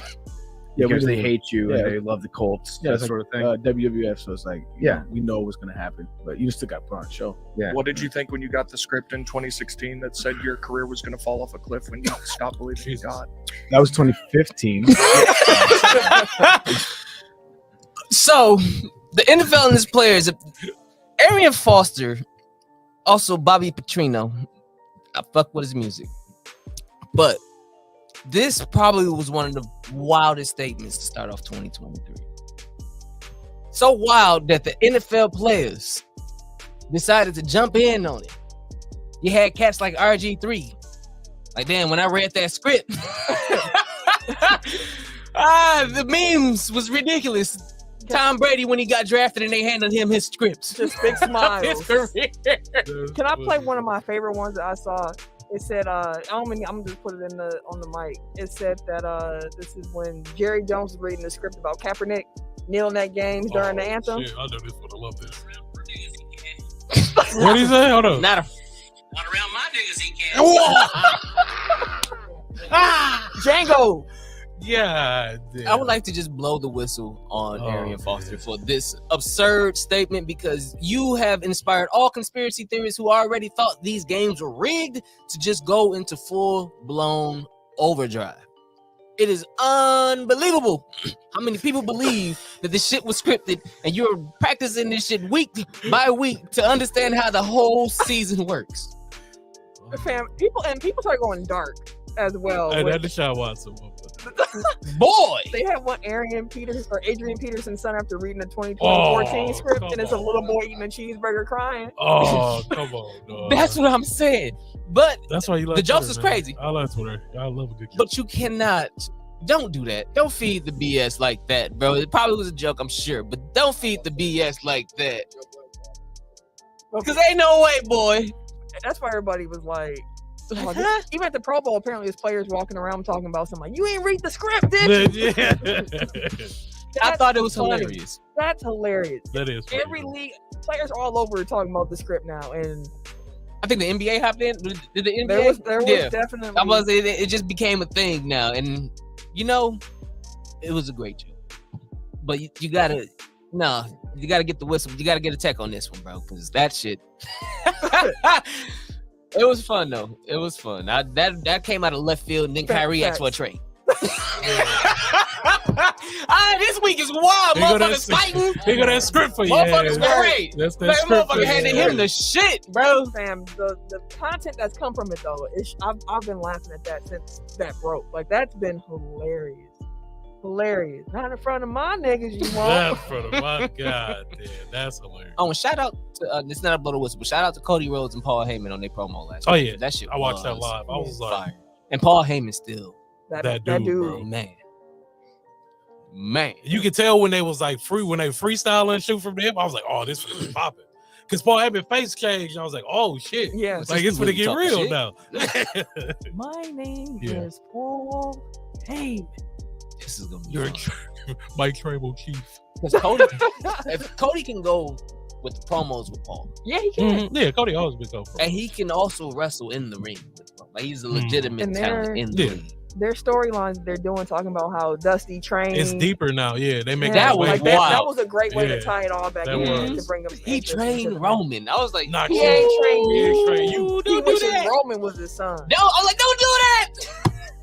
Yeah, because we they do. hate you Yeah. and they love the Colts, Yeah, that it's sort of thing. WWF, so it's like, we know what's gonna happen, but you still got to put on a show. Yeah. What did you think when you got the script in 2016 that said your career was going to fall off a cliff when you stopped believing in God? That was 2015. So, the NFL and his players, Arian Foster, also Bobby Petrino. I fuck with his music. But this probably was one of the wildest statements to start off 2023. So wild that the NFL players decided to jump in on it. You had cats like RG3. Like, damn, when I read that script, the memes was ridiculous. Tom Brady when he got drafted and they handed him his scripts. Just big smiles. His career. Can I play one of my favorite ones that I saw? It said, I'm gonna just put it on the mic. It said that this is when Jerry Jones was reading the script about Kaepernick kneeling that game during the anthem. Shit, I know this one. I love this. What did he say? Hold on. Not around my niggas, he can't. Django. Yeah. I would like to just blow the whistle on Arian Foster for this absurd statement, because you have inspired all conspiracy theorists who already thought these games were rigged to just go into full-blown overdrive. It is unbelievable how many people believe that this shit was scripted, and you're practicing this shit week by week to understand how the whole season works. Fam, people start going dark as well. Hey, with- that Deshaun Watson one. Boy, They have one Adrian Peterson's son after reading the 2014 script, and it's a little boy eating a cheeseburger crying. Oh, come on, dog. that's what I'm saying. But That's why you like the jokes Twitter, is man. crazy. I like Twitter. I love a good joke. But you cannot. Don't do that. Don't feed the BS like that, bro. It probably was a joke, I'm sure, but don't feed the BS like that. Because ain't no way, boy. That's why everybody was like, even at the Pro Bowl, apparently there's players walking around talking about something like, you ain't read the script, did you? Yeah. I thought it was funny. hilarious. That's hilarious. That is funny, Every though. league, players all over are talking about the script now, and I think the NBA hopped in. Did the NBA? there was Yeah. definitely. I was. It just became a thing now, and you know, it was a great joke. But you gotta get the whistle. You gotta get a tech on this one, bro, because that shit. It was fun though. It was fun. That came out of left field, and then Kyrie asked for a trade. This week is wild. Here go that Motherfuckers fighting. Here go that script for you. Motherfuckers great. That's that That script for motherfucker you. handed him the shit, bro. Fam, the content that's come from it though, I've been laughing at that since that broke. Like that's been hilarious. Not in front of my niggas, you won't. That for the my god, damn, that's hilarious. Oh, and shout out to it's not a blow the whistle, but shout out to Cody Rhodes and Paul Heyman on their promo last Oh, week. yeah. That shit. I watched that live. I was like, fire. And Paul Heyman still, that dude, dude, bro. man. You could tell when they was like when they freestyling shoot from the hip. I was like, oh, this was popping. Because Paul Heyman face changed. And I was like, oh shit. Yeah. Like it's gonna get Talking real shit. now. My name Yeah. is Paul Heyman. This is gonna be You're fun. Mike Trable Chief. Because Cody, if Cody can go with the promos with Paul, Yeah, he can. Yeah, Cody always been go for and he can also wrestle in the ring with Paul. Like he's a legitimate And talent in the Yeah. league. Their storylines they're doing, talking about how Dusty trained. It's deeper now. Yeah, they make That that was way like more. wild. that was a great way Yeah. to tie it all back That in was. to bring them. He trained Roman. I was like, Not He you. ain't trained He you. ain't trained you. Ooh, He don't do wishes that. Roman was his son. No, I'm like, don't do that.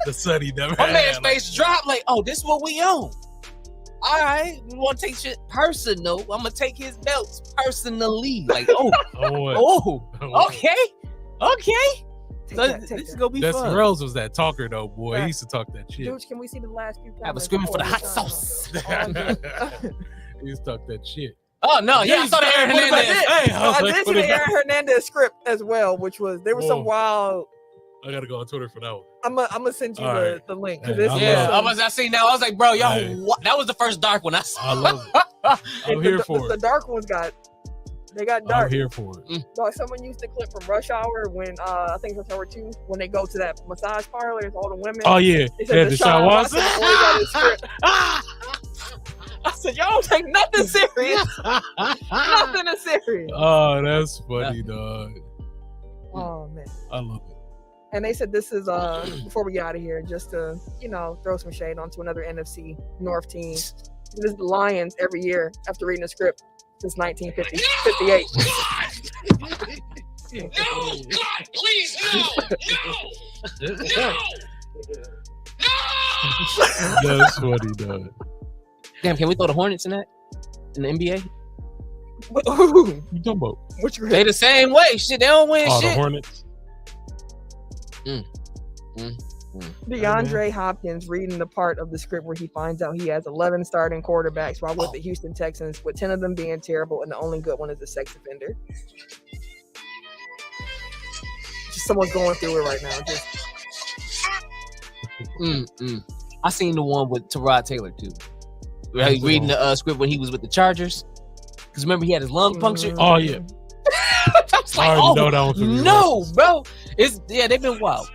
The son he never My had. man's Like, face dropped. Like, oh, this is what we own. All right, we want to take shit personal. I'm gonna take his belts personally. Like, oh, oh, what? oh, okay. Take So that, this take is that. gonna be Dusty fun. Rose was that talker though, boy. Yeah. He used to talk that shit. Dudes, can we see the last few? I was comments screaming for the before hot we sign sauce. off? He used to talk that shit. Oh no, yeah, I saw the Aaron What about Hernandez. this? Hey, I was I like, did what see the is that? Aaron Hernandez script as well, which was there was some Whoa. wild. I gotta go on Twitter for that one. I'm gonna send you All right. the link. Hey, This I is, Yeah, I seen now. I was like, bro, y'all, Hey. what? That was the first dark one I saw. I love it. I'm here for the it. dark ones got I'm dark. here for it. Dog, someone used the clip from Rush Hour when I think Rush Hour 2 when they go to that massage parlor, it's all the women. Oh yeah, They yeah, Deshaun Watson. only got his script. I said, y'all don't take nothing serious. Nothing is serious. Oh, that's funny, dog. Oh man. I love it. And they said this is before we get out of here, just to throw some shade onto another NFC North team. This is the Lions every year after reading the script since 1958. No, God, please, no, no, no. That's funny, dog. Damn, can we throw the Hornets in that? In the NBA? What You talking about? Which group? They the same way. Shit, they don't win Oh, the shit. Hornets. DeAndre Hopkins reading the part of the script where he finds out he has 11 starting quarterbacks while with the Houston Texans, with 10 of them being terrible, and the only good one is a sex offender. someone's going through it right now. Just I seen the one with Tyrod Taylor too. Where he reading the script when he was with the Chargers. Because remember he had his lung punctured. Oh yeah. I was like, I already know that one for me, no, bro. They've been wild.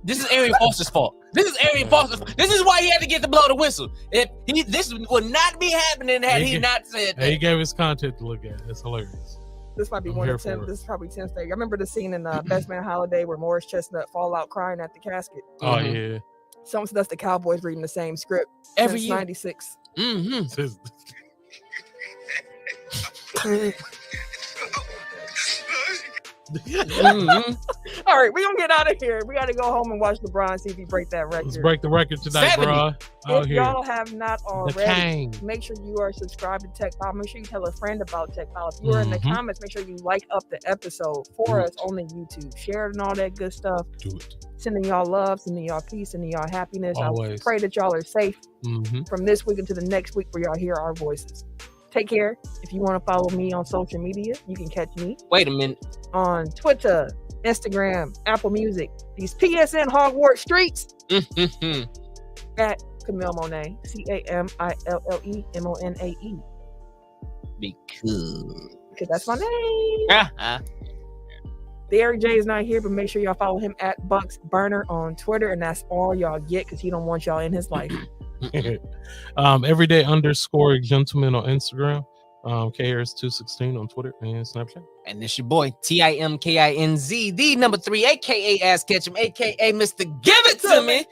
This is Arian Foster's fault. This is why he had to get to blow the whistle. This would not be happening had he not said that. He gave us content to look at. It's hilarious. this might be I'm one here of 10. for it. This is probably 10th day. I remember the scene in Best Man Holiday where Morris Chestnut fall out crying at the casket. Oh yeah. Someone said that's the Cowboys reading the same script Every since year. '96. All right, we're gonna get out of here. We gotta go home and watch LeBron, see if he break that record. Let's break the record tonight, 70. bro. Out If here. y'all have not The already, Kang. make sure you are subscribed to Tech File. Make sure you tell a friend about Tech File. If you are in the Mhm. comments, make sure you like up the episode for us on the YouTube. Share it and all that good stuff. Do it. Sending y'all love, sending y'all peace, sending y'all happiness. Always. I pray that y'all are safe Mm-hmm. from this week into the next week where y'all hear our voices. Take care. If you want to follow me on social media, you can catch me Wait a minute. on Twitter, Instagram, Apple Music, these PSN Hogwarts streets at Camille Monet, CAMILLEMONAE. Because that's my name. The Eric J is not here, but make sure y'all follow him at Bucks Burner on Twitter, and that's all y'all get because he don't want y'all in his life. Everyday_gentleman on Instagram. KRS216 on Twitter and Snapchat. And this your boy TIMKINZ, the number 3, aka Ass Ketchum, aka Mr. Give It To Me.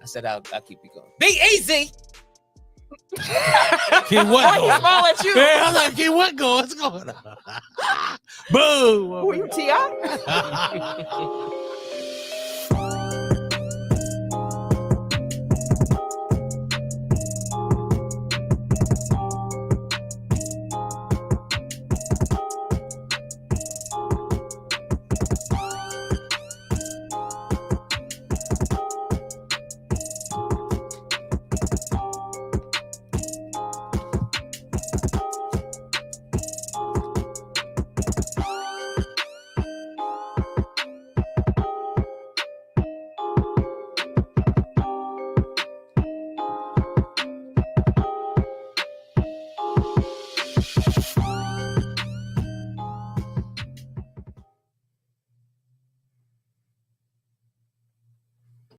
I said I'll keep it going. Be easy. Kid what Why he going? smile at you? Yeah, I'm like, Kid what going? What's going on? Boo! Who you, T.I.?